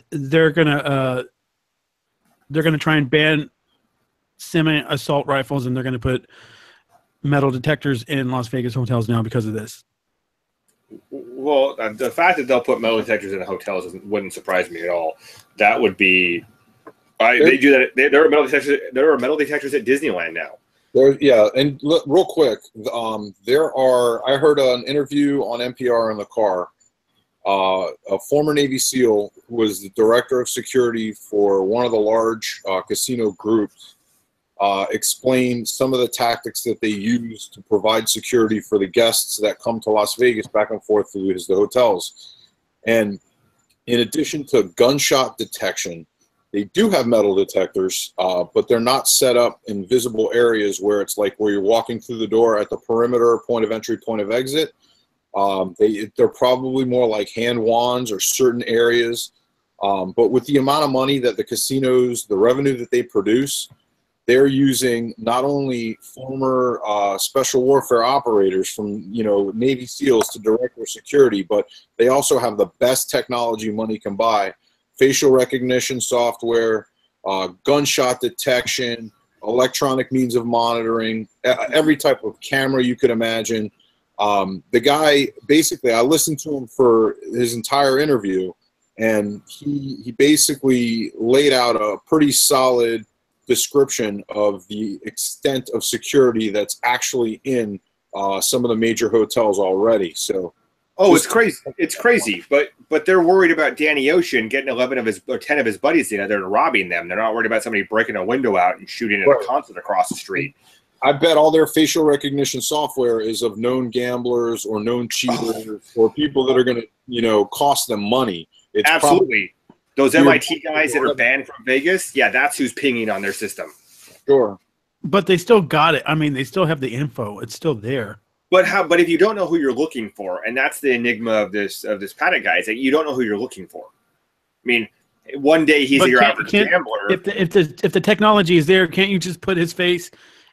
they're gonna try and ban semi-assault rifles, and they're gonna put metal detectors in Las Vegas hotels now because of this. Well, the fact that they'll put metal detectors in the hotels wouldn't surprise me at all. That would be. They do that. There are metal detectors. There are metal detectors at Disneyland now. And real quick, I heard an interview on NPR in the car a former Navy SEAL who was the director of security for one of the large casino groups, explained some of the tactics that they use to provide security for the guests that come to Las Vegas back and forth to the hotels. And in addition to gunshot detection, they do have metal detectors, but they're not set up in visible areas where it's like where you're walking through the door at the perimeter, point of entry, point of exit. They're probably more like hand wands or certain areas. But with the amount of money that the casinos, the revenue that they produce, they're using not only former special warfare operators from, Navy SEALs to direct their security, but they also have the best technology money can buy. Facial recognition software, gunshot detection, electronic means of monitoring, every type of camera you could imagine. The guy, basically, I listened to him for his entire interview, and he basically laid out a pretty solid description of the extent of security that's actually in some of the major hotels already. So, it's crazy. It's crazy, but they're worried about Danny Ocean getting 11 of his or 10 of his buddies in there and robbing them. They're not worried about somebody breaking a window out and shooting at a concert across the street. I bet all their facial recognition software is of known gamblers or known cheaters or people that are going to, cost them money. It's absolutely. Those MIT guys that are banned from Vegas, yeah, that's who's pinging on their system. Sure. But they still got it. I mean, they still have the info. It's still there. But if you don't know who you're looking for, and that's the enigma of this Paddock guy, is that you don't know who you're looking for. I mean, one day he's your average gambler. If the technology is there, can't you just put his face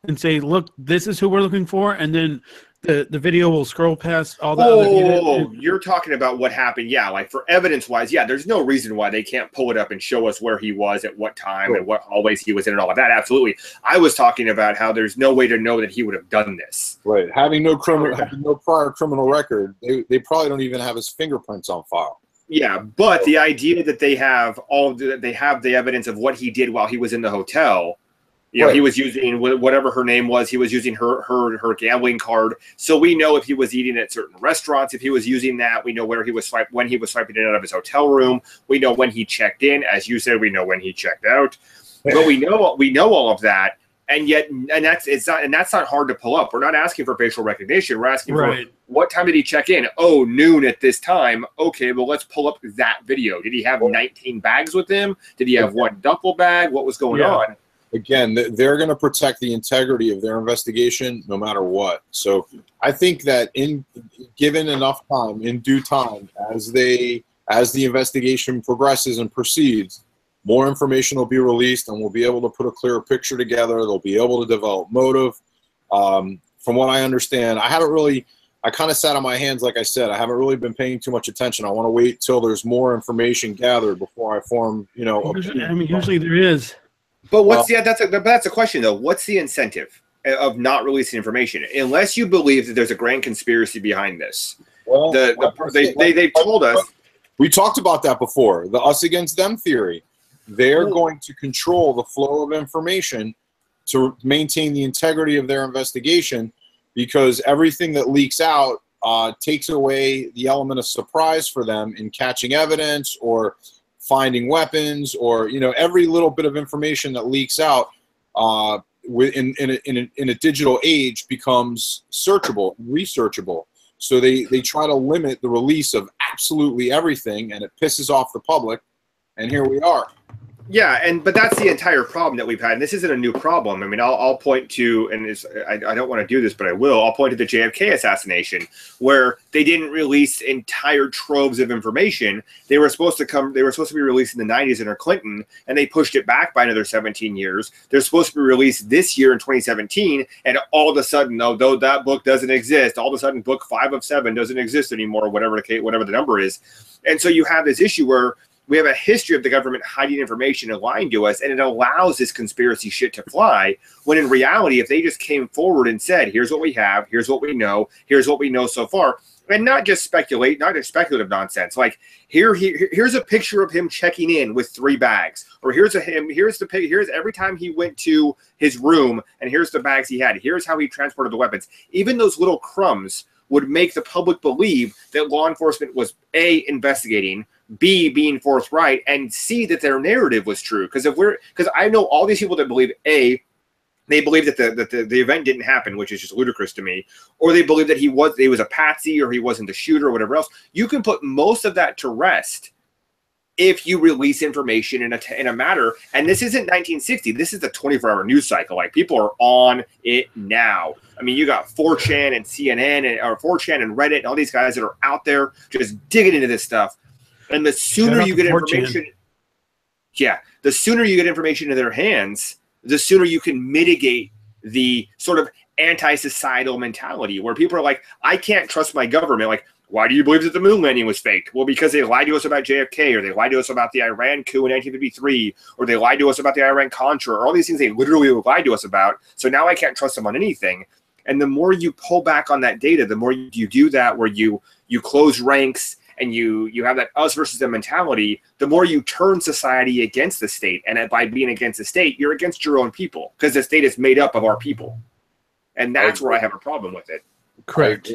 and say, "Look, this is who we're looking for," and then the video will scroll past all the other you're talking about what happened. Yeah, like for evidence-wise, yeah, there's no reason why they can't pull it up and show us where he was at what time and what hallways he was in and all of that. Absolutely. I was talking about how there's no way to know that he would have done this. Right. Having no prior criminal record, they probably don't even have his fingerprints on file. Yeah, but the idea that they have the evidence of what he did while he was in the hotel. He was using whatever her name was. He was using her gambling card. So we know if he was eating at certain restaurants, if he was using that, we know where he was when he was swiping in and out of his hotel room. We know when he checked in. As you said, we know when he checked out. But we know all of that. And yet, that's not hard to pull up. We're not asking for facial recognition. We're asking for what time did he check in? Oh, noon at this time. Okay, well, let's pull up that video. Did he have 19 bags with him? Did he have one duffel bag? What was going on? Again, they're going to protect the integrity of their investigation no matter what. So I think that given enough time, in due time, as the investigation progresses and proceeds, more information will be released and we'll be able to put a clearer picture together. They'll be able to develop motive. From what I understand, I kind of sat on my hands, like I said. I haven't really been paying too much attention. I want to wait till there's more information gathered before I form, usually there is. But that's a question though. What's the incentive of not releasing information unless you believe that there's a grand conspiracy behind this? Well, they've told us. We talked about that before. The us against them theory. They're going to control the flow of information to maintain the integrity of their investigation, because everything that leaks out takes away the element of surprise for them in catching evidence or finding weapons, or every little bit of information that leaks out in a digital age becomes searchable, researchable. So they try to limit the release of absolutely everything, and it pisses off the public. And here we are. Yeah, but that's the entire problem that we've had. And this isn't a new problem. I mean, I'll point to, and I don't want to do this, but I will. I'll point to the JFK assassination, where they didn't release entire troves of information. They were supposed to be released in the 90s under Clinton, and they pushed it back by another 17 years. They're supposed to be released this year in 2017, and all of a sudden, though that book doesn't exist, all of a sudden, book 5 of 7 doesn't exist anymore, whatever the number is. And so you have this issue where we have a history of the government hiding information and lying to us, and it allows this conspiracy shit to fly, when in reality, if they just came forward and said, here's what we have, here's what we know so far, and not just speculative nonsense, like here's a picture of him checking in with 3 bags, or here's every time he went to his room, and here's the bags he had, here's how he transported the weapons. Even those little crumbs would make the public believe that law enforcement was A, investigating, B, being forthright, and C, that their narrative was true. Because I know all these people that believe A, they believe that the event didn't happen, which is just ludicrous to me, or they believe that he was a patsy, or he wasn't the shooter, or whatever else. You can put most of that to rest if you release information in a matter. And this isn't 1960. This is the 24-hour news cycle. Like, people are on it now. I mean, you got 4chan and CNN or 4chan and Reddit and all these guys that are out there just digging into this stuff. And the sooner you get information, the sooner you get information in their hands, the sooner you can mitigate the sort of anti-societal mentality where people are like, I can't trust my government. Like, why do you believe that the moon landing was fake? Well, because they lied to us about JFK, or they lied to us about the Iran coup in 1953, or they lied to us about the Iran-Contra, or all these things they literally lied to us about. So now I can't trust them on anything. And the more you pull back on that data, the more you do that, where you close ranks and you have that us versus them mentality, the more you turn society against the state. And by being against the state, you're against your own people, because the state is made up of our people. And that's where I have a problem with it. Correct.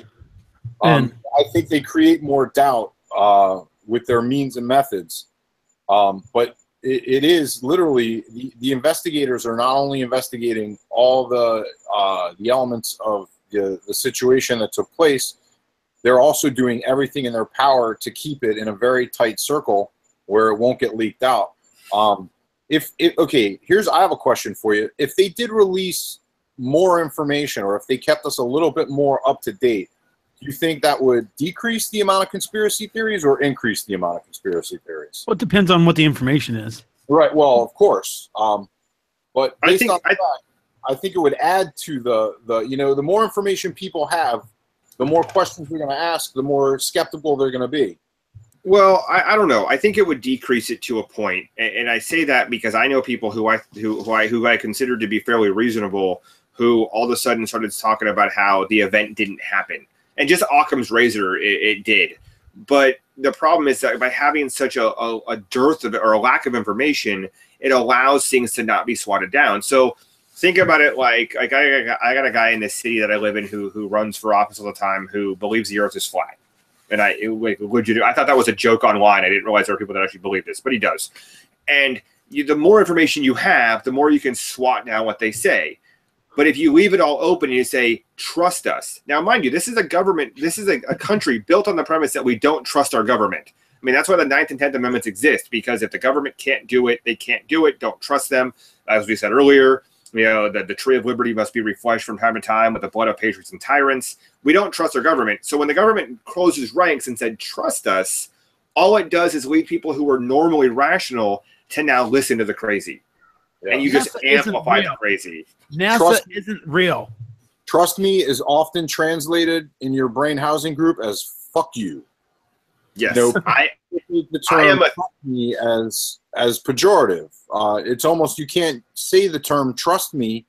I think they create more doubt with their means and methods. But it is literally, the investigators are not only investigating all the elements of the situation that took place, they're also doing everything in their power to keep it in a very tight circle where it won't get leaked out. I have a question for you. If they did release more information, or if they kept us a little bit more up to date, do you think that would decrease the amount of conspiracy theories or increase the amount of conspiracy theories? Well, it depends on what the information is. Right. Well, of course. But I think it would add to the more information people have, the more questions they're going to ask, the more skeptical they're going to be. Well, I don't know. I think it would decrease it to a point, and I say that because I know people who I consider to be fairly reasonable, who all of a sudden started talking about how the event didn't happen, and just Occam's razor, it did. But the problem is that by having such a dearth of, or a lack of information, it allows things to not be swatted down. So think about it like I got a guy in this city that I live in who runs for office all the time, who believes the earth is flat. And I thought that was a joke online. I didn't realize there were people that actually believe this, but he does. And the more information you have, the more you can swat down what they say. But if you leave it all open and you say, trust us. Now, mind you, this is a government, this is a country built on the premise that we don't trust our government. I mean, that's why the 9th and 10th Amendments exist, because if the government can't do it, they can't do it. Don't trust them. As we said earlier, the tree of liberty must be refreshed from time to time with the blood of patriots and tyrants. We don't trust our government. So when the government closes ranks and said, trust us, all it does is lead people who are normally rational to now listen to the crazy. Yeah. And you just amplify the crazy. NASA isn't real. Trust me is often translated in your brain housing group as fuck you. Yes. I the term trust me as pejorative. It's almost, you can't say the term trust me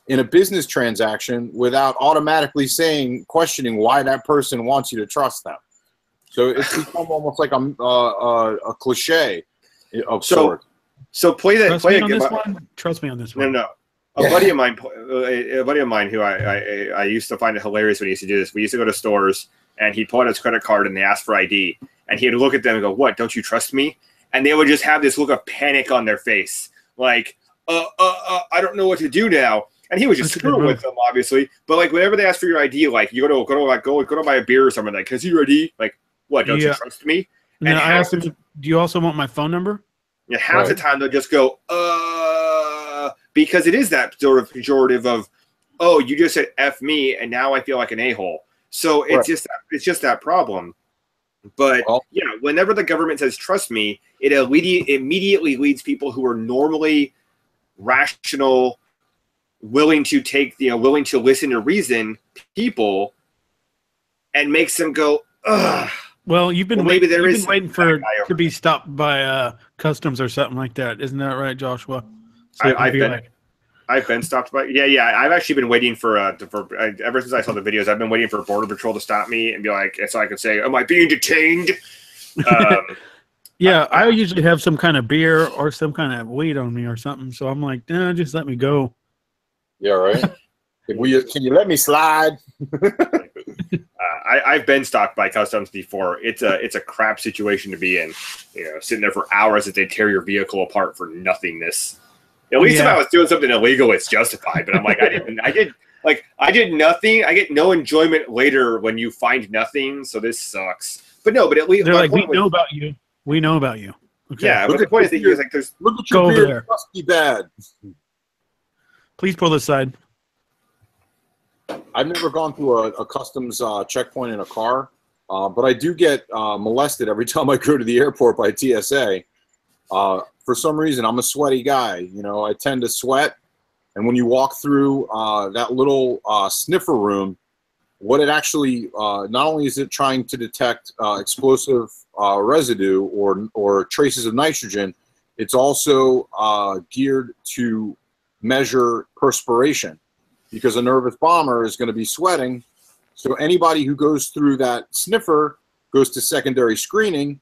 in a business transaction without automatically questioning why that person wants you to trust them. So it's become almost like a cliche of sorts. So play that. Trust me on this one. No. A buddy of mine who I used to find it hilarious when he used to do this. We used to go to stores and he'd pull out his credit card and they asked for ID. And he'd look at them and go, "What? Don't you trust me?" And they would just have this look of panic on their face, like, I don't know what to do now. And he was just screwing with them, obviously. But like, whenever they ask for your ID, like you go to buy a beer or something, like, "Can I see your ID?" Like, "What? Don't you trust me?" And I asked him, "Do you also want my phone number?" Yeah, half the time they'll just go, because it is that sort of pejorative of, "Oh, you just said F me, and now I feel like an a-hole." So it's just that problem. But whenever the government says "trust me," it immediately leads people who are normally rational, willing to listen to reason, people, and makes them go, "Ugh." Well, you've been waiting to be stopped by customs or something like that, isn't that right, Joshua? So I've been stopped by. Yeah. I've actually been waiting for ever since I saw the videos. I've been waiting for Border Patrol to stop me and be like, so I could say, "Am I being detained?" I usually have some kind of beer or some kind of weed on me or something. So I'm like, nah, just let me go. Yeah, right. Can you let me slide? I've been stalked by customs before. It's a crap situation to be in. Sitting there for hours as they tear your vehicle apart for nothingness. At least if I was doing something illegal, it's justified. But I'm like, I did nothing. I get no enjoyment later when you find nothing. So this sucks. But no, but at least they're like, we know about you. We know about you. Okay. Yeah, but the point is that you're like, there's look at your Go over beard. there. It must be bad. Please pull this side. I've never gone through a customs checkpoint in a car, but I do get molested every time I go to the airport by TSA. For some reason, I'm a sweaty guy. I tend to sweat. And when you walk through that little sniffer room, what it actually, not only is it trying to detect explosive residue or traces of nitrogen, it's also geared to measure perspiration, because a nervous bomber is going to be sweating. So anybody who goes through that sniffer goes to secondary screening.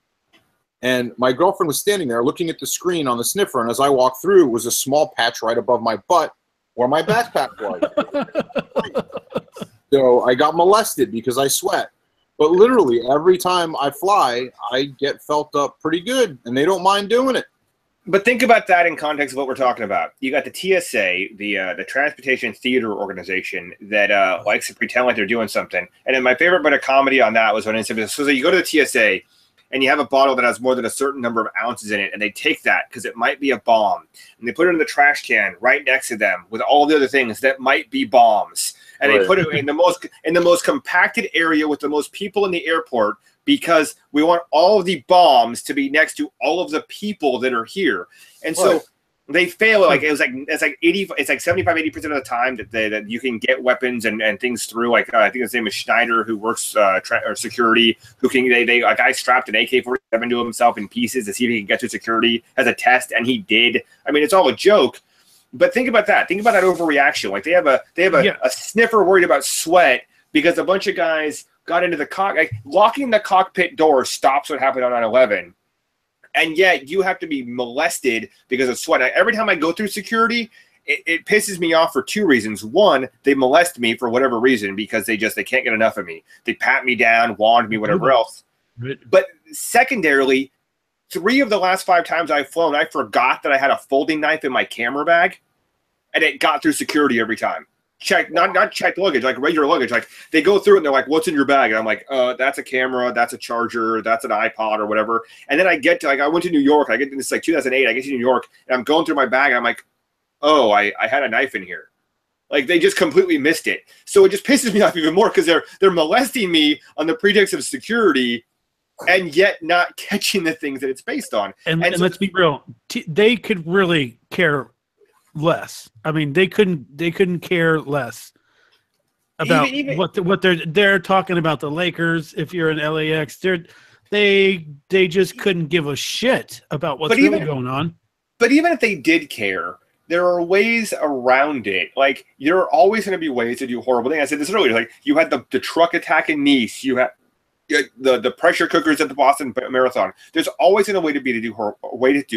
And my girlfriend was standing there looking at the screen on the sniffer, and as I walked through, it was a small patch right above my butt where my backpack was. So I got molested because I sweat. But literally every time I fly, I get felt up pretty good, and they don't mind doing it. But think about that in context of what we're talking about. You got the TSA, the Transportation Theater Organization, that likes to pretend like they're doing something. And then my favorite bit of comedy on that was when it said, so you go to the TSA and you have a bottle that has more than a certain number of ounces in it, and they take that because it might be a bomb, and they put it in the trash can right next to them with all the other things that might be bombs. And They put it in the most compacted area with the most people in the airport, because we want all of the bombs to be next to all of the people that are here. And so they fail. It's like 75-80% of the time that you can get weapons and things through. Like I think his name is Schneider, who works or security, who can a guy strapped an AK-47 to himself in pieces to see if he can get to security as a test, and he did. I mean, it's all a joke. But think about that. Think about that overreaction. Like they have a sniffer worried about sweat because a bunch of guys got into the locking the cockpit door stops what happened on 9/11, and yet you have to be molested because of sweat. Every time I go through security, it pisses me off for two reasons. One, they molest me for whatever reason because they can't get enough of me. They pat me down, wand me, whatever else. Right. But secondarily, 3 of the last 5 times I've flown, I forgot that I had a folding knife in my camera bag, and it got through security every time. Not checked luggage, like regular luggage. Like they go through it and they're like, "What's in your bag?" And I'm like, "That's a camera, that's a charger, that's an iPod or whatever." And then I get to I went to New York. I get to this 2008. I get to New York and I'm going through my bag and I'm like, "Oh, I had a knife in here." Like they just completely missed it. So it just pisses me off even more because they're molesting me on the pretext of security, and yet not catching the things that it's based on. And so, let's be real, they could really care less. I mean, they couldn't care less about what they're talking about the Lakers. If you're in LAX, they just couldn't give a shit about what's really going on. But even if they did care, there are ways around it. Like there are always going to be ways to do horrible things. I said this earlier. Like you had the truck attack in Nice. You had the pressure cookers at the Boston Marathon. There's always a way to do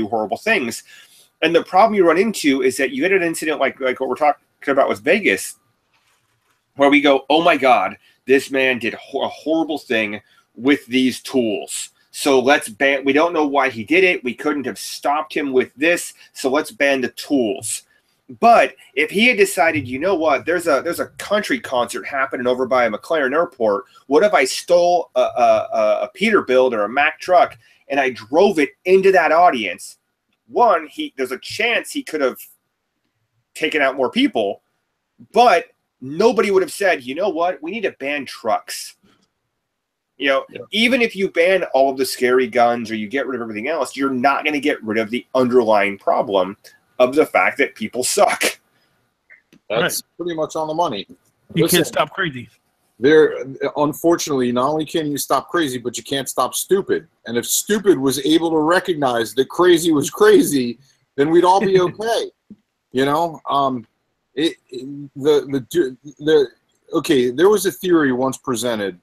horrible things. And the problem you run into is that you get an incident like what we're talking about with Vegas, where we go, "Oh my God, this man did a horrible thing with these tools. So let's ban. We don't know why he did it. We couldn't have stopped him with this. So let's ban the tools." But if he had decided, you know what, there's a country concert happening over by McLaren Airport. What if I stole a Peterbilt or a Mack truck and I drove it into that audience? One, there's a chance he could have taken out more people, but nobody would have said, you know what, we need to ban trucks. Even if you ban all of the scary guns or you get rid of everything else, you're not going to get rid of the underlying problem of the fact that people suck. That's pretty much on the money. You can't stop crazy. Unfortunately, not only can you stop crazy, but you can't stop stupid. And if stupid was able to recognize that crazy was crazy, then we'd all be okay. There was a theory once presented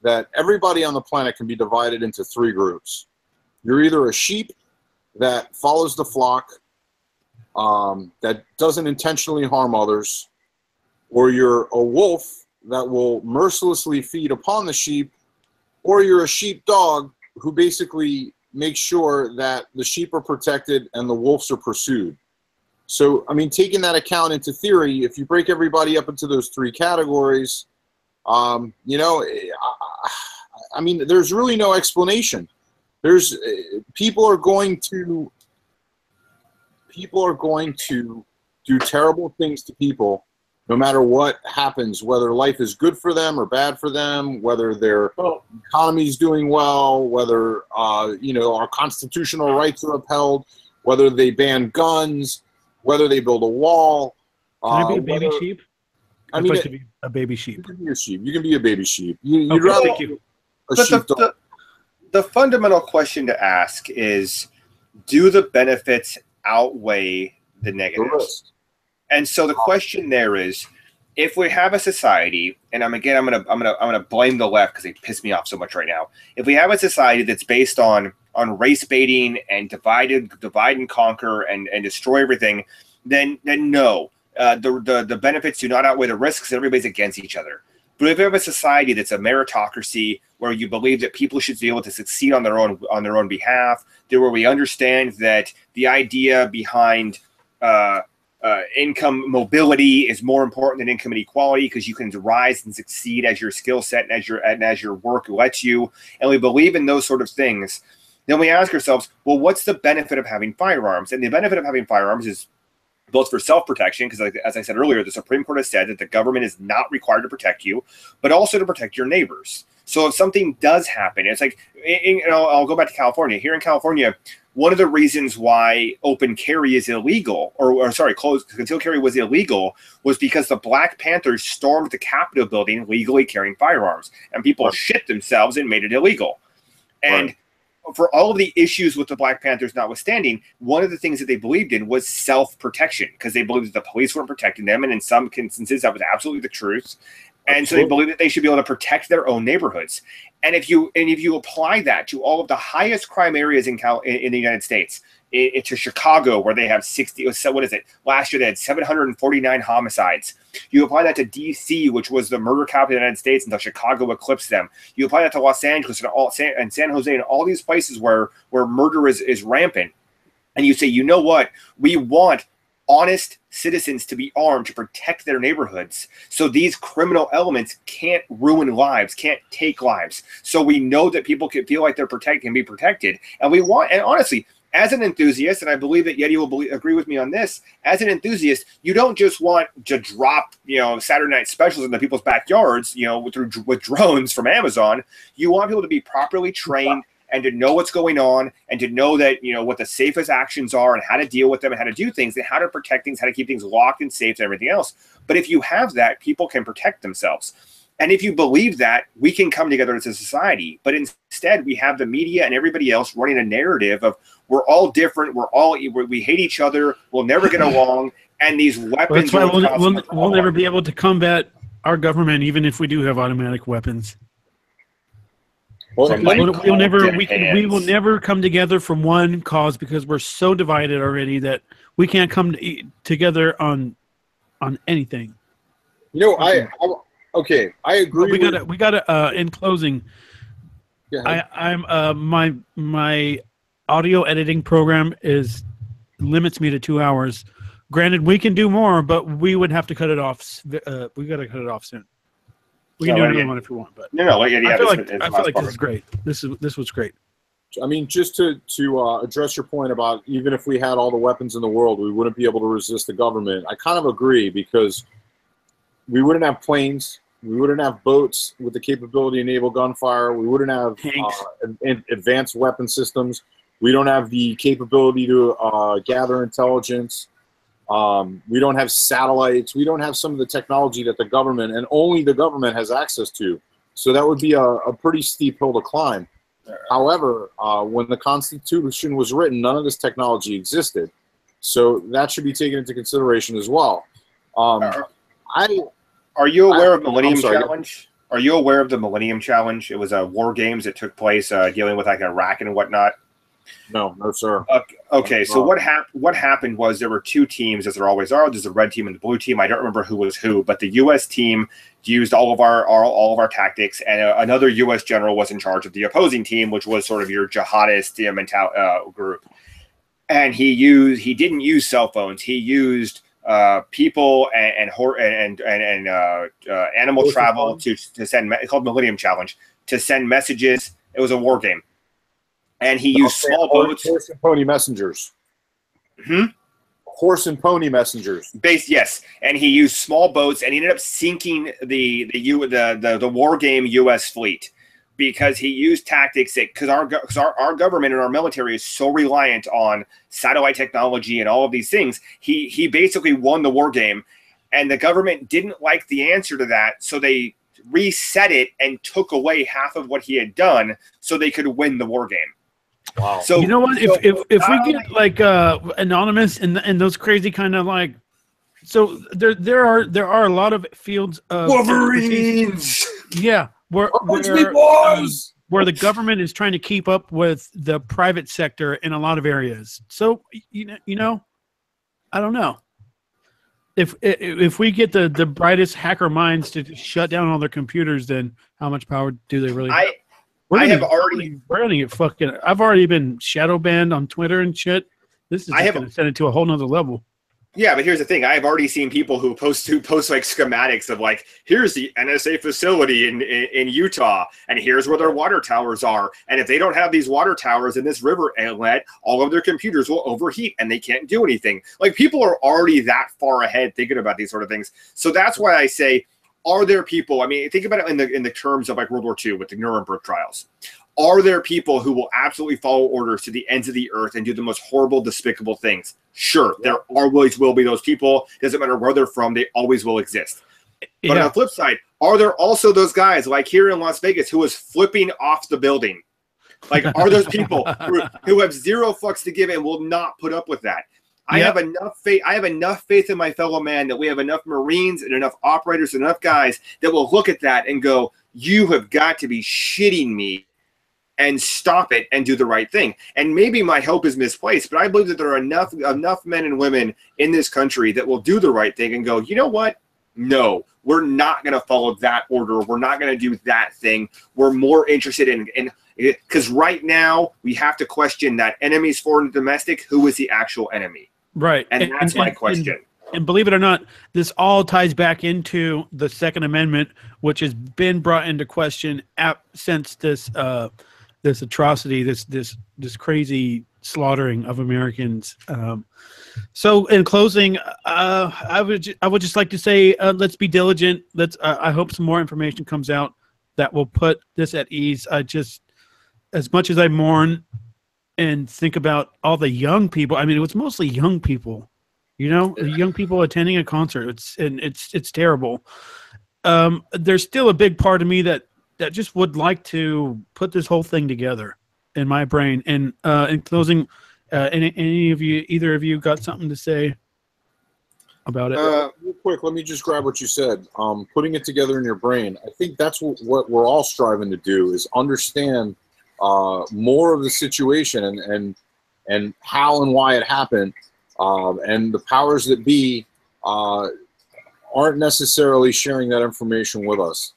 that everybody on the planet can be divided into 3 groups. You're either a sheep that follows the flock, that doesn't intentionally harm others, or you're a wolf that will mercilessly feed upon the sheep, or you're a sheepdog who basically makes sure that the sheep are protected and the wolves are pursued. So, I mean, taking that account into theory, if you break everybody up into those three categories, you know, I mean, there's really no explanation. There's people are going to do terrible things to people, no matter what happens, whether life is good for them or bad for them, whether their economy is doing well, whether you know, our constitutional rights are upheld, whether they ban guns, whether they build a wall. Can I be a baby sheep? I mean, I'd like to be a baby sheep. You can be a sheep. You can be a baby sheep. You'd Okay, rather thank you. a But sheepdog. the fundamental question to ask is, do the benefits outweigh the The negatives? risk. And so the question there is, if we have a society, and I'm gonna blame the left because they piss me off so much right now. If we have a society that's based on race baiting and divide and conquer and destroy everything, then no, the benefits do not outweigh the risks. And everybody's against each other. But if you have a society that's a meritocracy, where you believe that people should be able to succeed on their own behalf, where we understand that the idea behind income mobility is more important than income inequality, because you can rise and succeed as your skill set and as your work lets you, and we believe in those sort of things, then we ask ourselves, well, what's the benefit of having firearms? And the benefit of having firearms is both for self-protection, because as I said earlier, the Supreme Court has said that the government is not required to protect you, but also to protect your neighbors. So if something does happen, it's like, I'll go back to California. Here in California, one of the reasons why open carry is illegal, or sorry, concealed carry was illegal, was because the Black Panthers stormed the Capitol building legally carrying firearms, and people shit themselves and made it illegal. And for all of the issues with the Black Panthers notwithstanding, one of the things that they believed in was self-protection, because they believed that the police weren't protecting them, and in some instances that was absolutely the truth. And so they believed that they should be able to protect their own neighborhoods. And if you apply that to all of the highest crime areas in the United States, to Chicago, where they have 60, what is it? Last year they had 749 homicides. You apply that to DC, which was the murder capital of the United States until Chicago eclipsed them. You apply that to Los Angeles and San Jose and all these places where murder is rampant. And you say, you know what? We want honest citizens to be armed to protect their neighborhoods, so these criminal elements can't ruin lives, can't take lives. So we know that people can feel like they're can be protected, and we want. And honestly, as an enthusiast, and I believe that Yeti will agree with me on this, as an enthusiast, you don't just want to drop, Saturday night specials into people's backyards, with drones from Amazon. You want people to be properly trained and to know what's going on, and to know that, what the safest actions are and how to deal with them and how to do things and how to protect things, how to keep things locked and safe and everything else. But if you have that, people can protect themselves. And if you believe that, we can come together as a society. But instead, we have the media and everybody else running a narrative of, we're all different, we hate each other, we'll never get along, and these weapons. Well, that's why we'll never be able to combat our government, even if we do have automatic weapons. Well, We will never come together from one cause, because we're so divided already that we can't come together on anything. I agree. We gotta. In closing, my audio editing program limits me to 2 hours. Granted, we can do more, but we would have to cut it off. We got to cut it off soon. We can do another one if you want, but I feel like this is great. This was great. I mean, just to address your point about, even if we had all the weapons in the world, we wouldn't be able to resist the government. I kind of agree, because we wouldn't have planes, we wouldn't have boats with the capability to enable gunfire, we wouldn't have advanced weapon systems, we don't have the capability to gather intelligence. We don't have satellites. We don't have some of the technology that the government, and only the government, has access to. So that would be a pretty steep hill to climb. However, when the Constitution was written, none of this technology existed. So that should be taken into consideration as well. Are you aware of Millennium Challenge? Are you aware of the Millennium Challenge? It was a war games that took place dealing with like Iraq and whatnot. No, no, sir. Okay, so what happened was there were two teams, as there always are. There's a red team and the blue team. I don't remember who was who, but the U.S. team used all of our tactics, and another U.S. general was in charge of the opposing team, which was sort of your jihadist group. And he didn't use cell phones. He used people and animal travel to send. It's called Millennium Challenge, to send messages. It was a war game. And he used small boats. Horse and pony messengers. Horse and pony messengers. Yes. And he used small boats, and he ended up sinking the war game U.S. fleet because he used tactics that, because our government and our military is so reliant on satellite technology and all of these things. He basically won the war game, and the government didn't like the answer to that, so they reset it and took away half of what he had done so they could win the war game. Wow. So you know what? If we get like anonymous and those crazy kind of like, so there are a lot of fields of Wolverines. Yeah, where the government is trying to keep up with the private sector in a lot of areas. So you know, I don't know. If we get the brightest hacker minds to shut down all their computers, then how much power do they really have? I've already been shadow banned on Twitter and shit. This is going to send it to a whole nother level. Yeah, but here's the thing. I've already seen people who post like schematics of like, here's the NSA facility in Utah, and here's where their water towers are. And if they don't have these water towers in this river inlet, all of their computers will overheat and they can't do anything. Like, people are already that far ahead thinking about these sort of things. So that's why I say, are there people? I mean, think about it in the terms of like World War II with the Nuremberg trials. Are there people who will absolutely follow orders to the ends of the earth and do the most horrible, despicable things? Sure, there always will be those people. Doesn't matter where they're from, they always will exist. But on the flip side, are there also those guys like here in Las Vegas who was flipping off the building? Like, are those people who have zero fucks to give and will not put up with that? I have enough faith. I have enough faith in my fellow man that we have enough Marines and enough operators and enough guys that will look at that and go, "You have got to be shitting me," and stop it and do the right thing. And maybe my hope is misplaced, but I believe that there are enough men and women in this country that will do the right thing and go, you know what? No, we're not going to follow that order. We're not going to do that thing. We're more interested in because right now we have to question that enemies, foreign and domestic, who is the actual enemy? Right. And that's my question. And believe it or not, this all ties back into the Second Amendment, which has been brought into question since this atrocity, this crazy slaughtering of Americans. So in closing, I would just like to say, let's be diligent. I hope some more information comes out that will put this at ease. As much as I mourn and think about all the young people, I mean, it was mostly young people, young people attending a concert. It's terrible. There's still a big part of me that just would like to put this whole thing together in my brain. And in closing, either of you got something to say about it? Real quick, let me just grab what you said. Putting it together in your brain. I think that's what we're all striving to do, is understand more of the situation and how and why it happened. And the powers that be aren't necessarily sharing that information with us.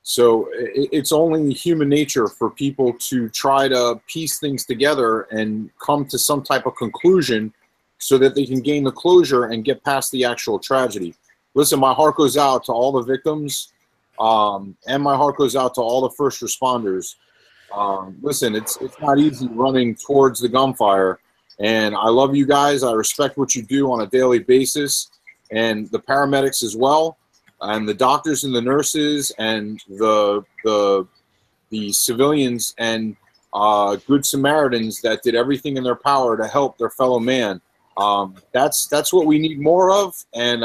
So it's only human nature for people to try to piece things together and come to some type of conclusion so that they can gain the closure and get past the actual tragedy. Listen, my heart goes out to all the victims, and my heart goes out to all the first responders. Listen, it's not easy running towards the gunfire, and I love you guys. I respect what you do on a daily basis, and the paramedics as well, and the doctors and the nurses and the civilians and good Samaritans that did everything in their power to help their fellow man. That's what we need more of, and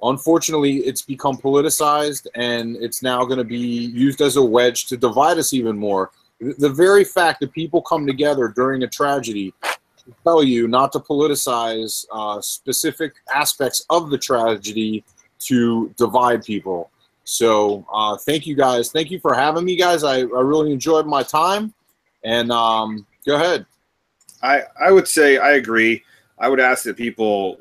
unfortunately, it's become politicized, and it's now going to be used as a wedge to divide us even more. The very fact that people come together during a tragedy to tell you not to politicize specific aspects of the tragedy to divide people. So thank you guys. Thank you for having me, guys. I really enjoyed my time. And Go ahead. I would say I agree. I would ask that people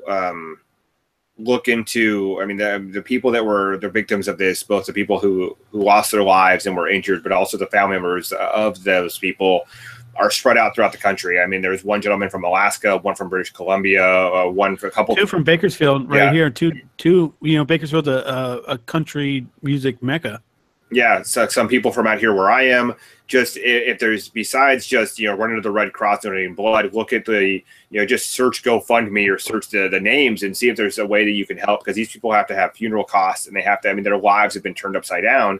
look into. I mean, the people that were the victims of this, both the people who lost their lives and were injured, but also the family members of those people, are spread out throughout the country. I mean, there's one gentleman from Alaska, one from British Columbia, one for a couple. Two from Bakersfield, right here. Two. You know, Bakersfield's a country music mecca. Yeah, so some people from out here where I am, just if there's besides just running to the Red Cross donating blood, look at the just search GoFundMe or search the names and see if there's a way that you can help, because these people have to have funeral costs and they have to. I mean, their lives have been turned upside down.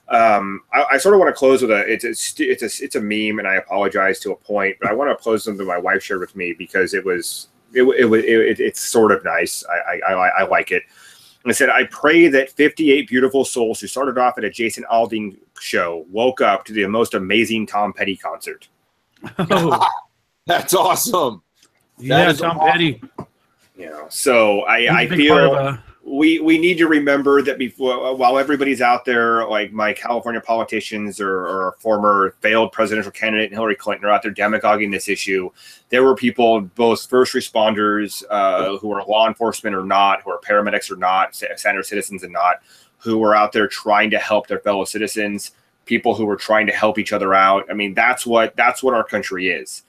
I sort of want to close with it's a meme, and I apologize to a point, but I want to close something my wife shared with me because it's sort of nice. I like it. And I said, I pray that 58 beautiful souls who started off at a Jason Aldean show woke up to the most amazing Tom Petty concert. Oh, that's awesome. Yeah, Tom Petty. So I feel we need to remember that before, while everybody's out there, like my California politicians or a former failed presidential candidate Hillary Clinton are out there demagoguing this issue, there were people, both first responders who are law enforcement or not, who are paramedics or not, standard citizens and not, who were out there trying to help their fellow citizens, people who were trying to help each other out. I mean, that's what our country is.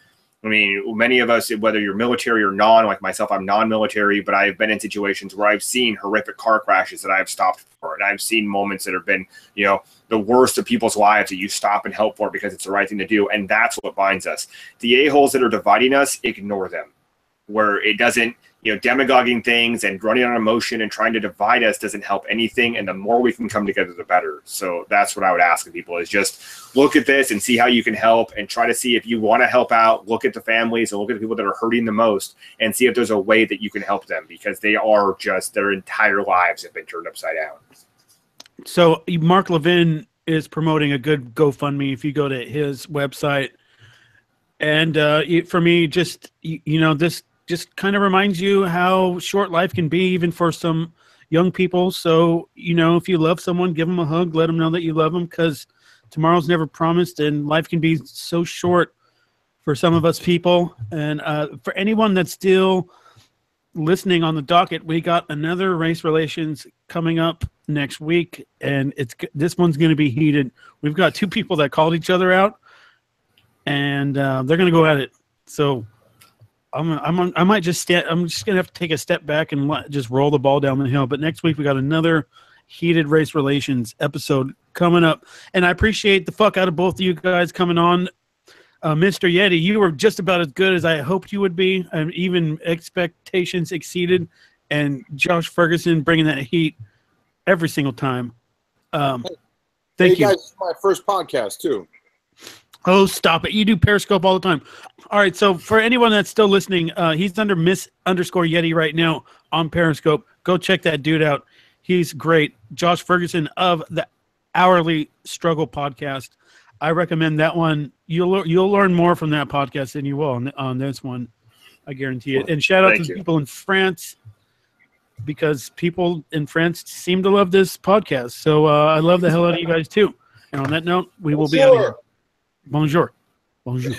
I mean, many of us, whether you're military or non, like myself, I'm non-military, but I've been in situations where I've seen horrific car crashes that I've stopped for. And I've seen moments that have been, the worst of people's lives that you stop and help for because it's the right thing to do. And that's what binds us. The a-holes that are dividing us, ignore them. Where it doesn't, demagoguing things and running on emotion and trying to divide us doesn't help anything. And the more we can come together, the better. So that's what I would ask of people, is just look at this and see how you can help, and try to see if you want to help out. Look at the families and look at the people that are hurting the most and see if there's a way that you can help them, because they are just, their entire lives have been turned upside down. So Mark Levin is promoting a good GoFundMe if you go to his website. And for me, just, this just kind of reminds you how short life can be, even for some young people. So, if you love someone, give them a hug, let them know that you love them, because tomorrow's never promised and life can be so short for some of us people. And for anyone that's still listening on the docket, we got another race relations coming up next week, and this one's going to be heated. We've got two people that called each other out, and they're going to go at it. So I might just stand. I'm just gonna have to take a step back and just roll the ball down the hill. But next week we got another heated race relations episode coming up, and I appreciate the fuck out of both of you guys coming on. Mr. Yeti, you were just about as good as I hoped you would be, and even expectations exceeded. And Josh Ferguson bringing that heat every single time. Thank you. Guys, this is my first podcast too. Oh, stop it. You do Periscope all the time. All right, so for anyone that's still listening, he's under Miss_Yeti right now on Periscope. Go check that dude out. He's great. Josh Ferguson of the Hourly Struggle podcast. I recommend that one. You'll learn more from that podcast than you will on this one. I guarantee it. And shout out to the people in France, because people in France seem to love this podcast. So I love the hell out of you guys too. And on that note, we will be out of here. Bonjour. Bonjour.